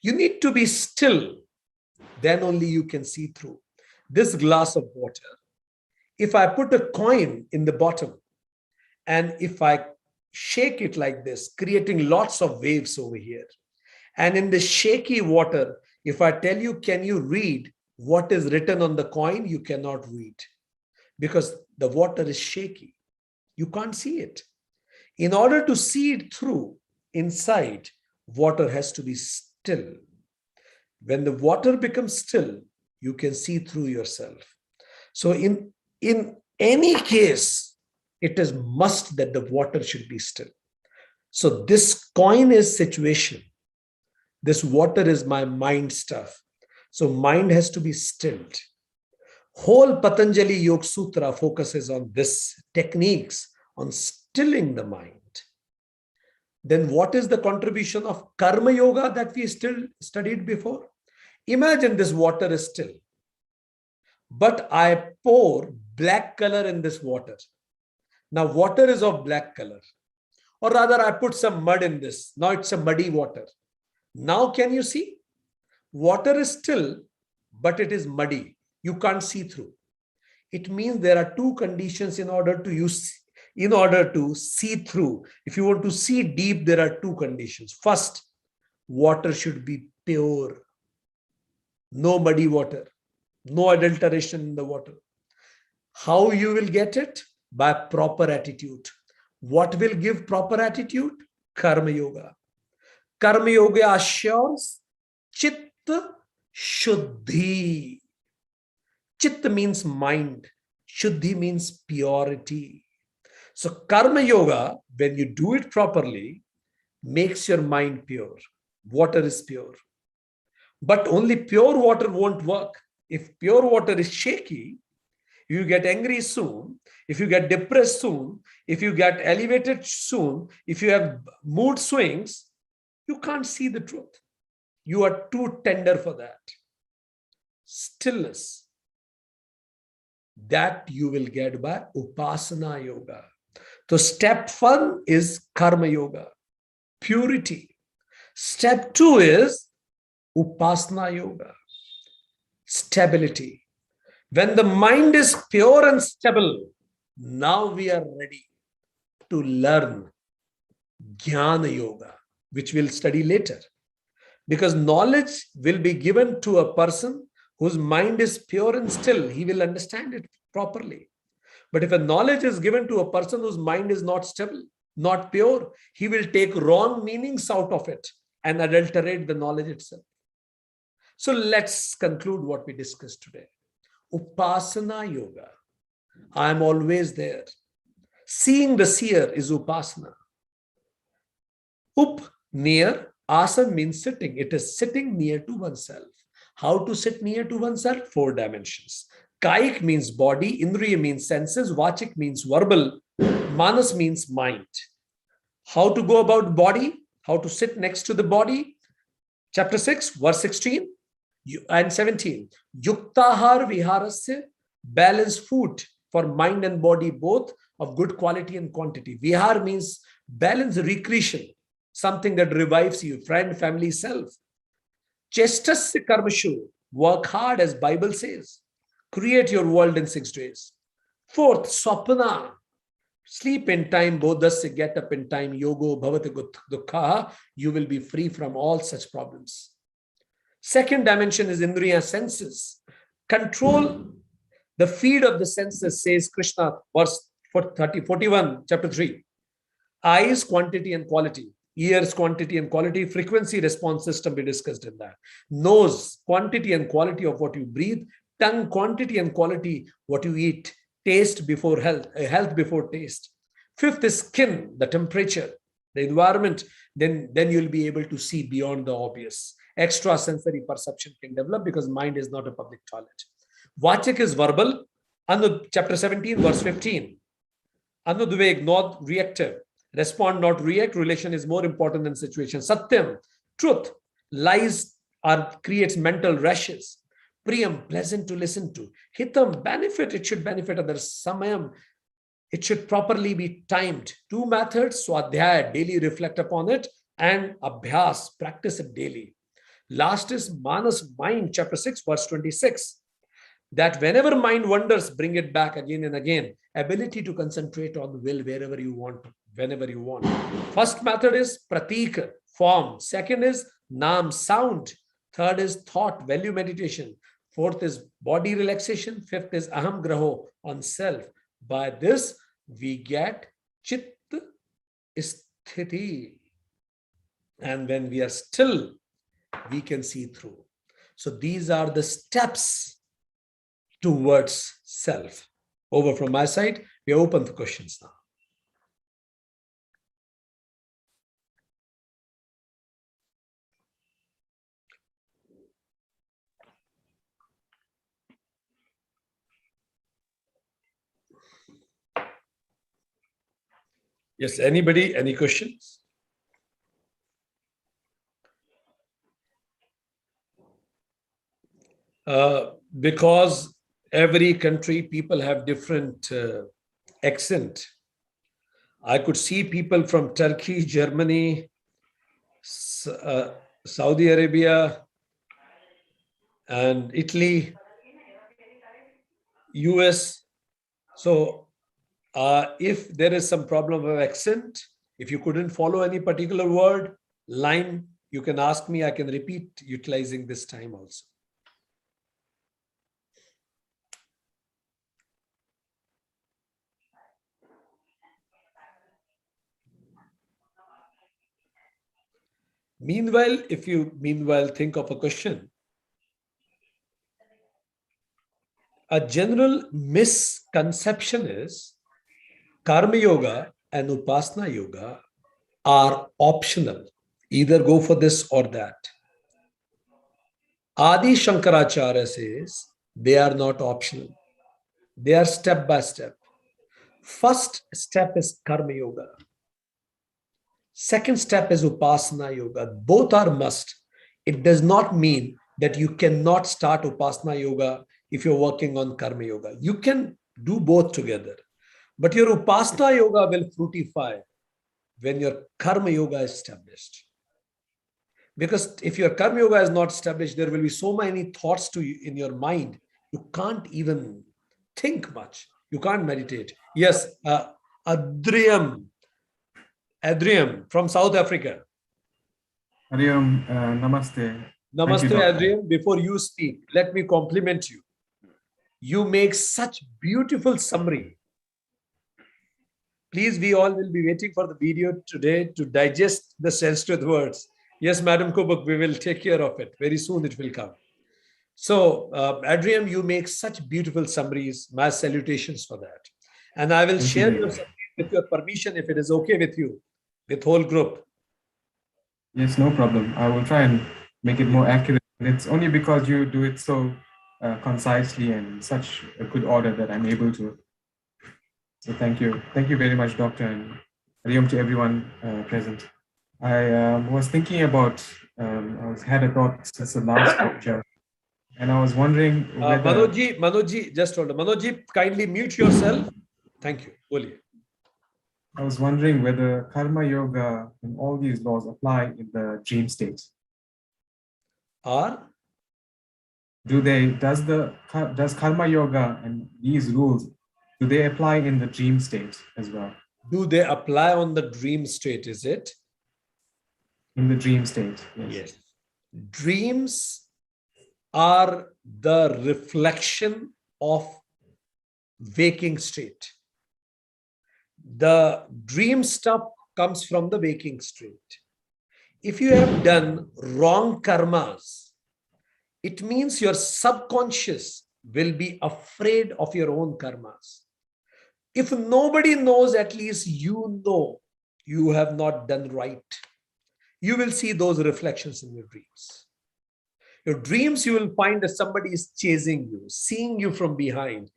[SPEAKER 3] You need to be still, then only you can see through. This glass of water, if I put a coin in the bottom and if I shake it like this, creating lots of waves over here, and in the shaky water, if I tell you, can you read what is written on the coin? You cannot read because the water is shaky. You can't see it. In order to see it through inside, water has to be still. When the water becomes still, you can see through yourself. So in any case, it is must that the water should be still. So this coin is situation. This water is my mind stuff. So mind has to be stilled. Whole Patanjali Yoga Sutra focuses on this techniques on stilling the mind. Then what is the contribution of Karma Yoga that we still studied before? Imagine this water is still, but I pour black color in this water. Now water is of black color, or rather I put some mud in this. Now it's a muddy water. Now can you see? Water is still, but it is muddy. You can't see through. It means there are 2 conditions in order to see through. If you want to see deep, there are 2 conditions. First, water should be pure. No muddy water, no adulteration in the water. How you will get it? By proper attitude. What will give proper attitude? Karma Yoga. Karma Yoga assures Chitta Shuddhi. Chitta means mind. Shuddhi means purity. So Karma Yoga, when you do it properly, makes your mind pure. Water is pure. But only pure water won't work. If pure water is shaky, you get angry soon, if you get depressed soon, if you get elevated soon, if you have mood swings, you can't see the truth. You are too tender for that. Stillness, that you will get by Upasana Yoga. So step 1 is Karma Yoga, purity. Step 2 is Upasana Yoga, stability. When the mind is pure and stable, now we are ready to learn Jnana Yoga, which we'll study later. Because knowledge will be given to a person whose mind is pure and still. He will understand it properly. But if a knowledge is given to a person whose mind is not stable, not pure, he will take wrong meanings out of it and adulterate the knowledge itself. So let's conclude what we discussed today. Upasana Yoga. I am always there. Seeing the seer is Upasana. Up, near. Asana means sitting. It is sitting near to oneself. How to sit near to oneself? 4 dimensions. Kaik means body. Indriya means senses. Vachik means verbal. Manas means mind. How to go about body? How to sit next to the body? Chapter 6, verse 16 and 17. Yuktahar viharasya, balanced food for mind and body, both of good quality and quantity. Vihar means balance, recreation, something that revives you, friend, family, self. Chestasya karmashu, work hard as Bible says. Create your world in 6 days. 4th, swapana, sleep in time, bodhasya, get up in time, yogo bhavati dukkha, you will be free from all such problems. 2nd dimension is Indriya, senses. Control the feed of the senses, says Krishna, verse 41, chapter 3. Eyes, quantity and quality. Ears, quantity and quality. Frequency response system, we discussed in that. Nose, quantity and quality of what you breathe. Tongue, quantity and quality what you eat. Taste before health, health before taste. Fifth is skin, the temperature, the environment. Then you'll be able to see beyond the obvious. Extrasensory perception can develop because mind is not a public toilet. Vachik is verbal. Chapter 17, verse 15. Anudveg, not reactive. Respond, not react. Relation is more important than situation. Satyam, truth. Lies creates mental rashes. Priyam, pleasant to listen to. Hitam, benefit. It should benefit others. Samayam, it should properly be timed. Two methods, swadhyaya, daily reflect upon it, and abhyas, practice it daily. Last is manas, mind, chapter 6, verse 26. That whenever mind wanders, bring it back again and again. Ability to concentrate on will wherever you want, whenever you want. First method is pratik, form. Second is nam, sound. Third is thought, value meditation. Fourth is body relaxation. Fifth is aham graho, on self. By this, we get chit sthiti. And when we are still, we can see through. So these are the steps towards self. Over from my side, we are open for questions now. Yes, anybody, any questions? Because every country, people have different accent. I could see people from Turkey, Germany, Saudi Arabia, and Italy, US. So if there is some problem of accent, if you couldn't follow any particular word, line, you can ask me, I can repeat utilizing this time also. Meanwhile, if you think of a question, a general misconception is Karma Yoga and Upasana Yoga are optional. Either go for this or that. Adi Shankaracharya says they are not optional. They are step by step. First step is Karma Yoga. Second step is Upasana Yoga. Both are must. It does not mean that you cannot start Upasana Yoga if you're working on Karma Yoga. You can do both together. But your Upasana Yoga will fructify when your Karma Yoga is established. Because if your Karma Yoga is not established, there will be so many thoughts to you in your mind. You can't even think much. You can't meditate. Yes, Adriam from South Africa.
[SPEAKER 4] Hariom, namaste.
[SPEAKER 3] Namaste, Adrian. Before you speak, let me compliment you. You make such beautiful summary. Please, we all will be waiting for the video today to digest the Sanskrit words. Yes, Madam Kubuk, we will take care of it. Very soon it will come. So, Adrian, you make such beautiful summaries. My salutations for that. And I will share your summary with your permission if it is okay with you, with whole group.
[SPEAKER 4] Yes, no problem. I will try and make it more accurate. It's only because you do it so concisely and in such a good order that I'm able to. So thank you. Thank you very much, Doctor, and Hariom to everyone present. I was thinking about, I had a thought since the last lecture, and I was wondering whether...
[SPEAKER 3] Manojji, just hold on. Manojji, kindly mute yourself. Thank you. Boliye.
[SPEAKER 4] I was wondering whether Karma Yoga and all these laws apply in the dream state.
[SPEAKER 3] Or?
[SPEAKER 4] Does Karma Yoga and these rules, do they apply in the dream state as well?
[SPEAKER 3] Do they apply on the dream state, is it?
[SPEAKER 4] In the dream state, yes.
[SPEAKER 3] Yes. Dreams are the reflection of waking state. The dream stuff comes from the waking state. If you have done wrong karmas, it means your subconscious will be afraid of your own karmas. If nobody knows, at least you know you have not done right. You will see those reflections in your dreams. Your dreams, you will find that somebody is chasing you, seeing you from behind.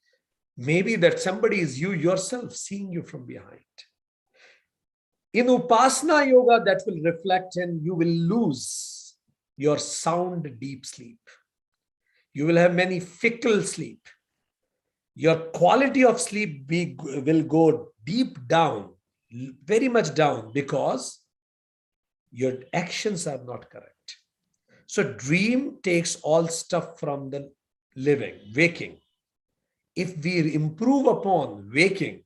[SPEAKER 3] Maybe that somebody is you yourself seeing you from behind. In Upasana yoga, that will reflect and you will lose your sound deep sleep. You will have many fickle sleep. Your quality of sleep will go deep down, very much down, because your actions are not correct. So dream takes all stuff from the living, waking. If we improve upon waking,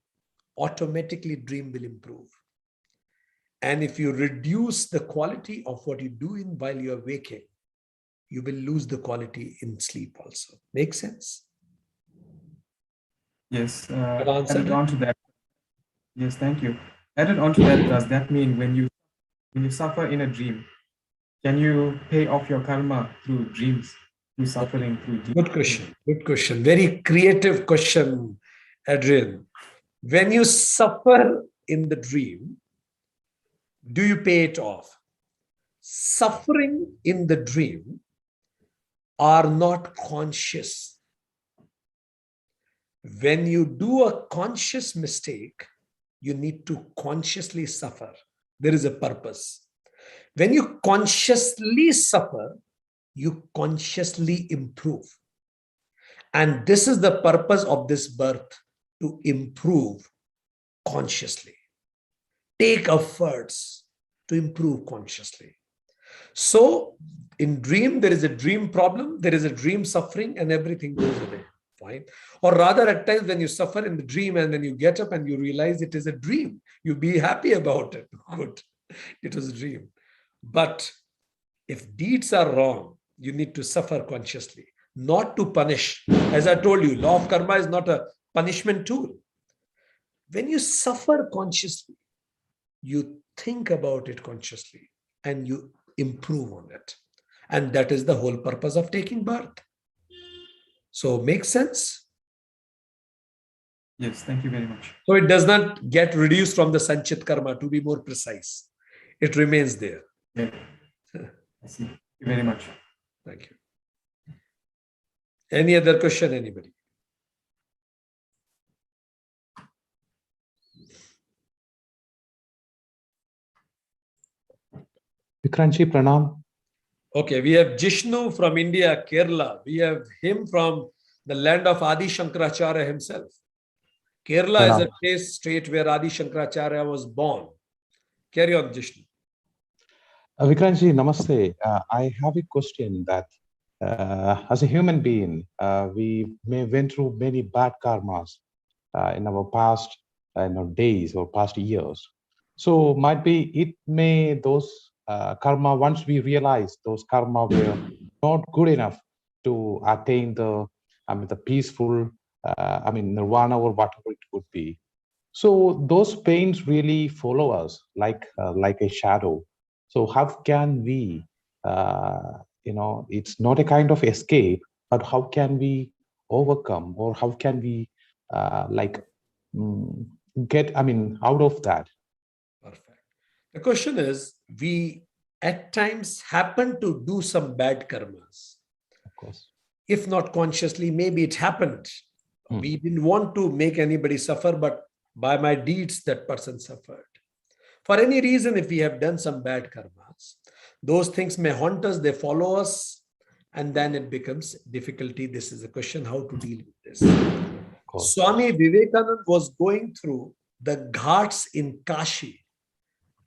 [SPEAKER 3] automatically dream will improve. And if you reduce the quality of what you do while you are waking, you will lose the quality in sleep also. Make sense?
[SPEAKER 4] Yes.
[SPEAKER 3] answer
[SPEAKER 4] Added
[SPEAKER 3] it?
[SPEAKER 4] on to that. Yes, thank you. Added on to that, does that mean when you suffer in a dream, can you pay off your karma through dreams, through suffering, through dreams?
[SPEAKER 3] Good question. Good question. Very creative question, Adrian. When you suffer in the dream, do you pay it off? Suffering in the dream are not conscious. When you do a conscious mistake, you need to consciously suffer. There is a purpose. When you consciously suffer, you consciously improve. And this is the purpose of this birth, to improve consciously. Take efforts to improve consciously. So in dream, there is a dream problem, there is a dream suffering, and everything goes away. Fine. Or rather, at times when you suffer in the dream and then you get up and you realize it is a dream, you be happy about it. Good. It was a dream. But if deeds are wrong, you need to suffer consciously, not to punish. As I told you, law of karma is not a punishment tool. When you suffer consciously, you think about it consciously and you improve on it. And that is the whole purpose of taking birth. So make sense?
[SPEAKER 4] Yes, thank you very much.
[SPEAKER 3] So it does not get reduced from the Sanchit karma, to be more precise. It remains there.
[SPEAKER 4] Yeah. I see. Thank you very much.
[SPEAKER 3] Thank you. Any other question, anybody?
[SPEAKER 5] Vikranji, pranam.
[SPEAKER 3] Okay, we have Jishnu from India, Kerala. We have him from the land of Adi Shankaracharya himself. Kerala is a place, state where Adi Shankaracharya was born. Carry on, Jishnu.
[SPEAKER 5] Vikranji, namaste. I have a question that as a human being, we may went through many bad karmas in our past days or past years. So might be it may those karma, once we realize those karma were not good enough to attain the peaceful nirvana or whatever it would be. So those pains really follow us like a shadow. So how can we, it's not a kind of escape, but how can we overcome, or how can we get, out of that?
[SPEAKER 3] Perfect. The question is, we at times happen to do some bad karmas.
[SPEAKER 5] Of course.
[SPEAKER 3] If not consciously, maybe it happened. We didn't want to make anybody suffer, but by my deeds, that person suffered. For any reason, if we have done some bad karmas, those things may haunt us, they follow us, and then it becomes difficulty. This is a question how to deal with this. Swami Vivekananda was going through the ghats in Kashi,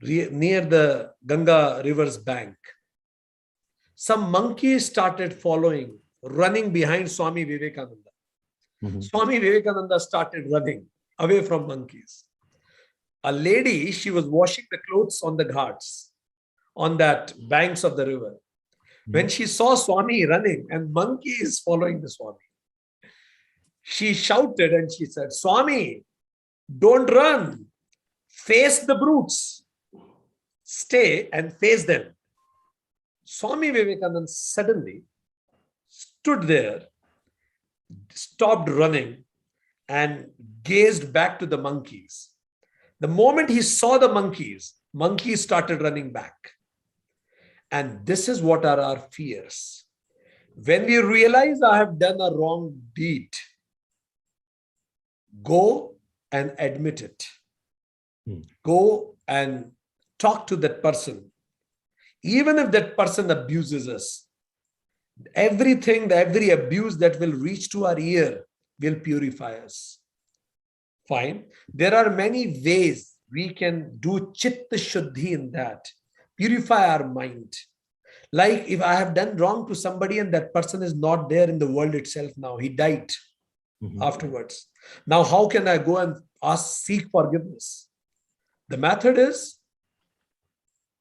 [SPEAKER 3] near the Ganga river's bank. Some monkeys started following, running behind Swami Vivekananda. Swami Vivekananda started running away from monkeys. A lady, she was washing the clothes on the ghats, on that banks of the river. When she saw Swami running and monkeys following the Swami, she shouted and she said, Swami, don't run. Face the brutes. stay and face them. Swami Vivekananda suddenly stood there, stopped running, and gazed back to the monkeys. The moment he saw the monkeys started running back. And this is what are our fears. When we realize I have done a wrong deed, go and admit it. Go and talk to that person. Even if that person abuses us, everything, every abuse that will reach to our ear will purify us. Fine. There are many ways we can do chitta shuddhi in that. Purify our mind. Like if I have done wrong to somebody and that person is not there in the world itself now, he died afterwards. Now, how can I go and seek forgiveness? The method is,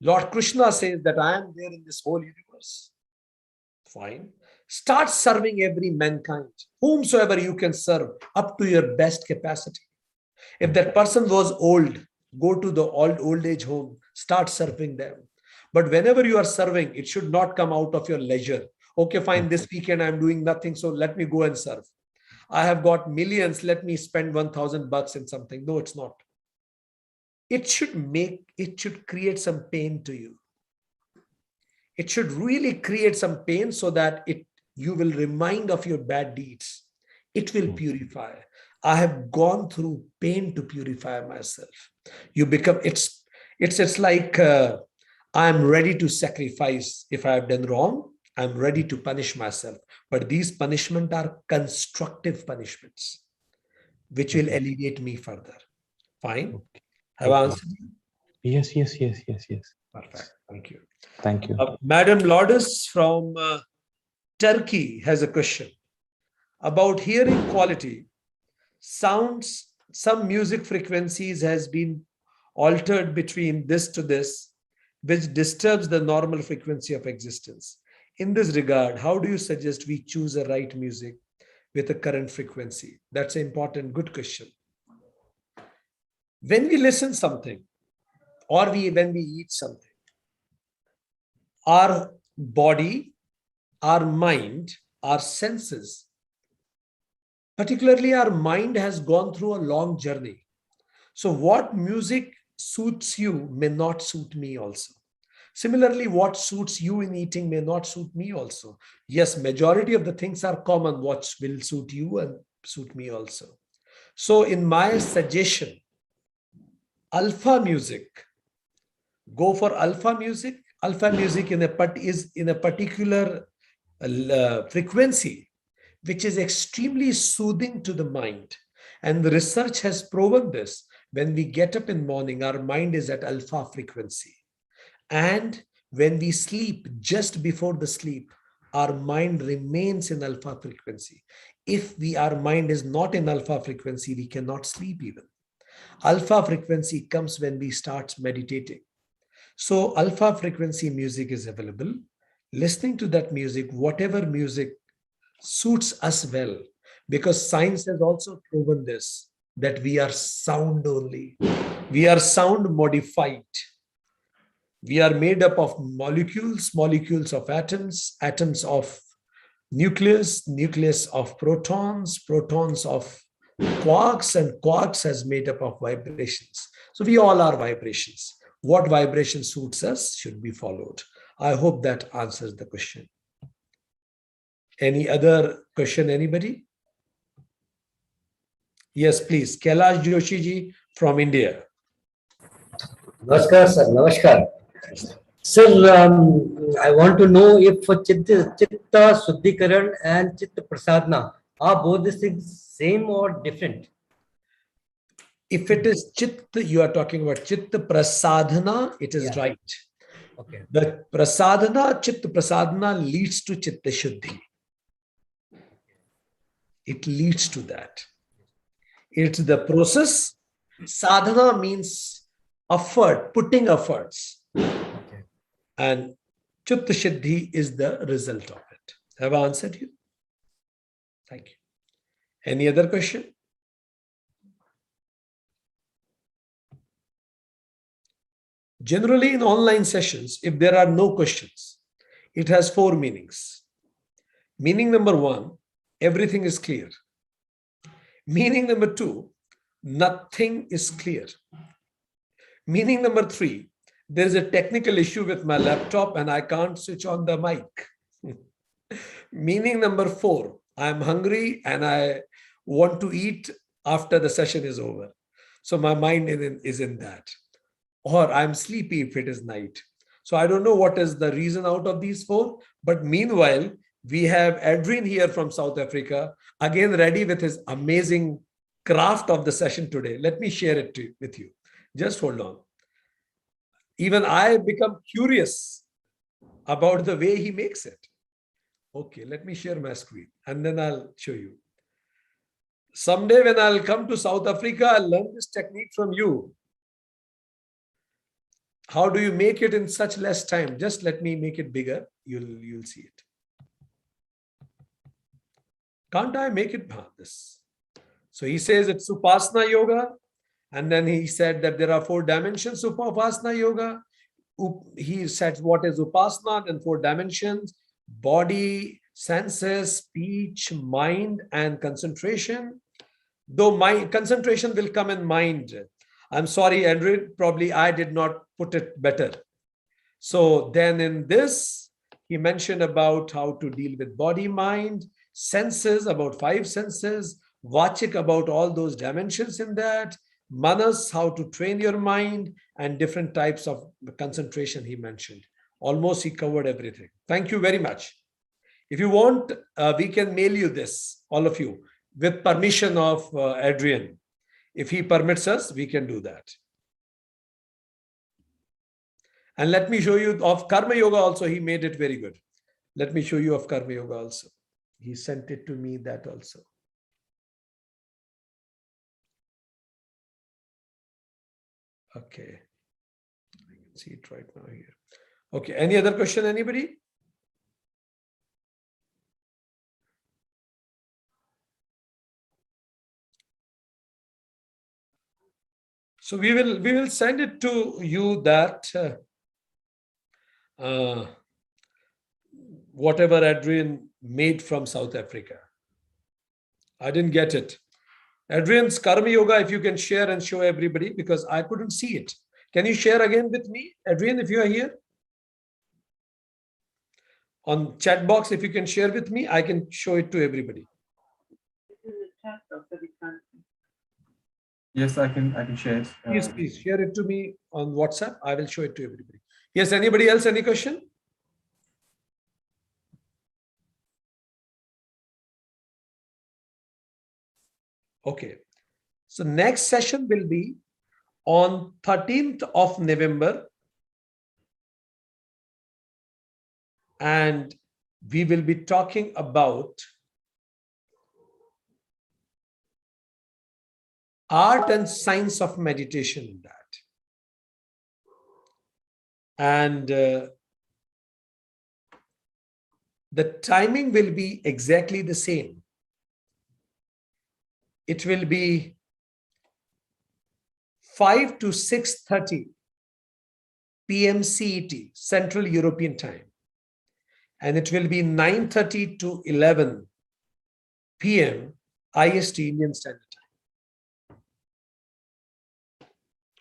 [SPEAKER 3] Lord Krishna says that I am there in this whole universe. Fine. Start serving every mankind, whomsoever you can serve up to your best capacity. If that person was old, go to the old age home, start serving them. But whenever you are serving, it should not come out of your leisure. Okay, fine, this weekend I'm doing nothing, so let me go and serve. I have got millions, let me spend $1,000 in something. No, it's not. It should create some pain to you. It should really create some pain so that you will remind of your bad deeds. It will purify. I have gone through pain to purify myself. You become, it's like I'm ready to sacrifice. If I have done wrong, I'm ready to punish myself. But these punishments are constructive punishments, which will elevate me further. Fine. Have I answered you?
[SPEAKER 5] Yes.
[SPEAKER 3] Perfect. Thank you.
[SPEAKER 5] Thank you.
[SPEAKER 3] Madam Lourdes from Turkey has a question about hearing quality. Sounds, some music frequencies has been altered between this to this, which disturbs the normal frequency of existence. In this regard, how do you suggest we choose a right music with a current frequency? That's an important, good question. When we listen something, or when we eat something, our body, our mind, our senses, particularly our mind, has gone through a long journey. So what music suits you may not suit me also. Similarly, what suits you in eating may not suit me also. Yes, majority of the things are common, what will suit you and suit me also. So in my suggestion, alpha music, go for alpha music. Alpha music is in a particular frequency, which is extremely soothing to the mind. And the research has proven this. When we get up in the morning, our mind is at alpha frequency. And when we sleep, just before the sleep, our mind remains in alpha frequency. If our mind is not in alpha frequency, we cannot sleep even. Alpha frequency comes when we start meditating. So alpha frequency music is available. Listening to that music, whatever music suits us well, because science has also proven this, that we are sound only. We are sound modified. We are made up of molecules, molecules of atoms, atoms of nucleus, nucleus of protons, protons of quarks, and quarks has made up of vibrations. So we all are vibrations. What vibration suits us should be followed. I hope that answers the question. Any other question, anybody? Yes, please. Kailash Joshi ji from India.
[SPEAKER 6] Namaskar, sir. Namaskar. Sir, I want to know if Chitta Suddhikaran and Chitta Prasadna, are both these things same or different?
[SPEAKER 3] If it is Chitta, you are talking about Chitta Prasadhana, it is right.
[SPEAKER 6] Okay.
[SPEAKER 3] The Prasadhana, Chitta Prasadhana leads to Chitta Shuddhi. It leads to that. It's the process. Sadhana means effort, putting efforts.
[SPEAKER 6] Okay.
[SPEAKER 3] And Chitta Shuddhi is the result of it. Have I answered you? Thank you. Any other question? Generally, in online sessions, if there are no questions, it has 4 meanings. Meaning number 1, everything is clear. Meaning number 2, nothing is clear. Meaning number 3, there is a technical issue with my laptop and I can't switch on the mic. Meaning number 4, I'm hungry and I want to eat after the session is over. So my mind is in that. Or I'm sleepy if it is night. So I don't know what is the reason out of these 4. But meanwhile, we have Adrian here from South Africa, again ready with his amazing craft of the session today. Let me share it with you. Just hold on. Even I become curious about the way he makes it. Okay, let me share my screen and then I'll show you. Someday when I'll come to South Africa, I'll learn this technique from you. How do you make it in such less time? Just let me make it bigger. You'll see it. Can't I make it this? So he says it's Upasana Yoga. And then he said that there are 4 dimensions of Upasana Yoga. He said what is Upasana, then 4 dimensions: body, senses, speech, mind, and concentration. Though my concentration will come in mind. I'm sorry, Andrew, probably I did not put it better. So then in this, he mentioned about how to deal with body, mind, senses, about 5 senses, Vachik, about all those dimensions in that, Manas, how to train your mind, and different types of concentration he mentioned. Almost he covered everything. Thank you very much. If you want, we can mail you this, all of you, with permission of Adrian. If he permits us, we can do that. And let me show you of Karma Yoga also. He made it very good. Let me show you of Karma Yoga also. He sent it to me, that also. Okay. I can see it right now here. Okay. Any other question, anybody? So we will send it to you that whatever Adrian made from South Africa. I didn't get it. Adrian's Karma Yoga, if you can share and show everybody, because I couldn't see it. Can you share again with me, Adrian, if you are here? On chat box, if you can share with me, I can show it to everybody.
[SPEAKER 4] Yes, I can share it.
[SPEAKER 3] Please share it to me on WhatsApp. I will show it to everybody. Yes, anybody else, any question? Okay. So next session will be on 13th of November. And we will be talking about art and science of meditation in that. And the timing will be exactly the same. It will be 5 to 6:30 p.m. CET, Central European Time. And it will be 9:30 to 11 p.m. IST, Indian Standard Time.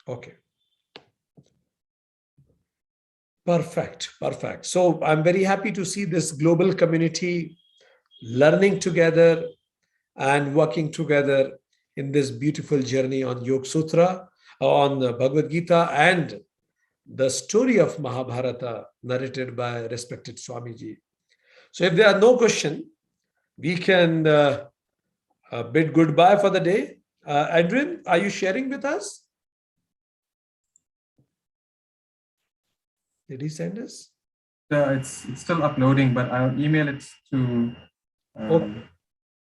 [SPEAKER 3] Okay. Perfect, perfect. So I'm very happy to see this global community learning together and working together in this beautiful journey on Yoga Sutra, on the Bhagavad Gita, and the story of Mahabharata narrated by respected Swamiji. So if there are no questions, we can bid goodbye for the day. Adrian, are you sharing with us? Did he send us?
[SPEAKER 4] It's still uploading, but I'll email it to.
[SPEAKER 3] Okay.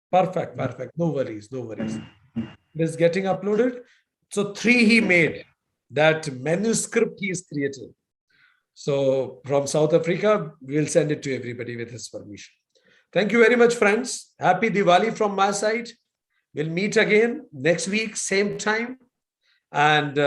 [SPEAKER 3] Perfect, perfect. No worries, no worries. It is getting uploaded. So 3 he made. That manuscript he is created. So from South Africa, we'll send it to everybody with his permission. Thank you very much, friends. Happy Diwali from my side. We'll meet again next week, same time. And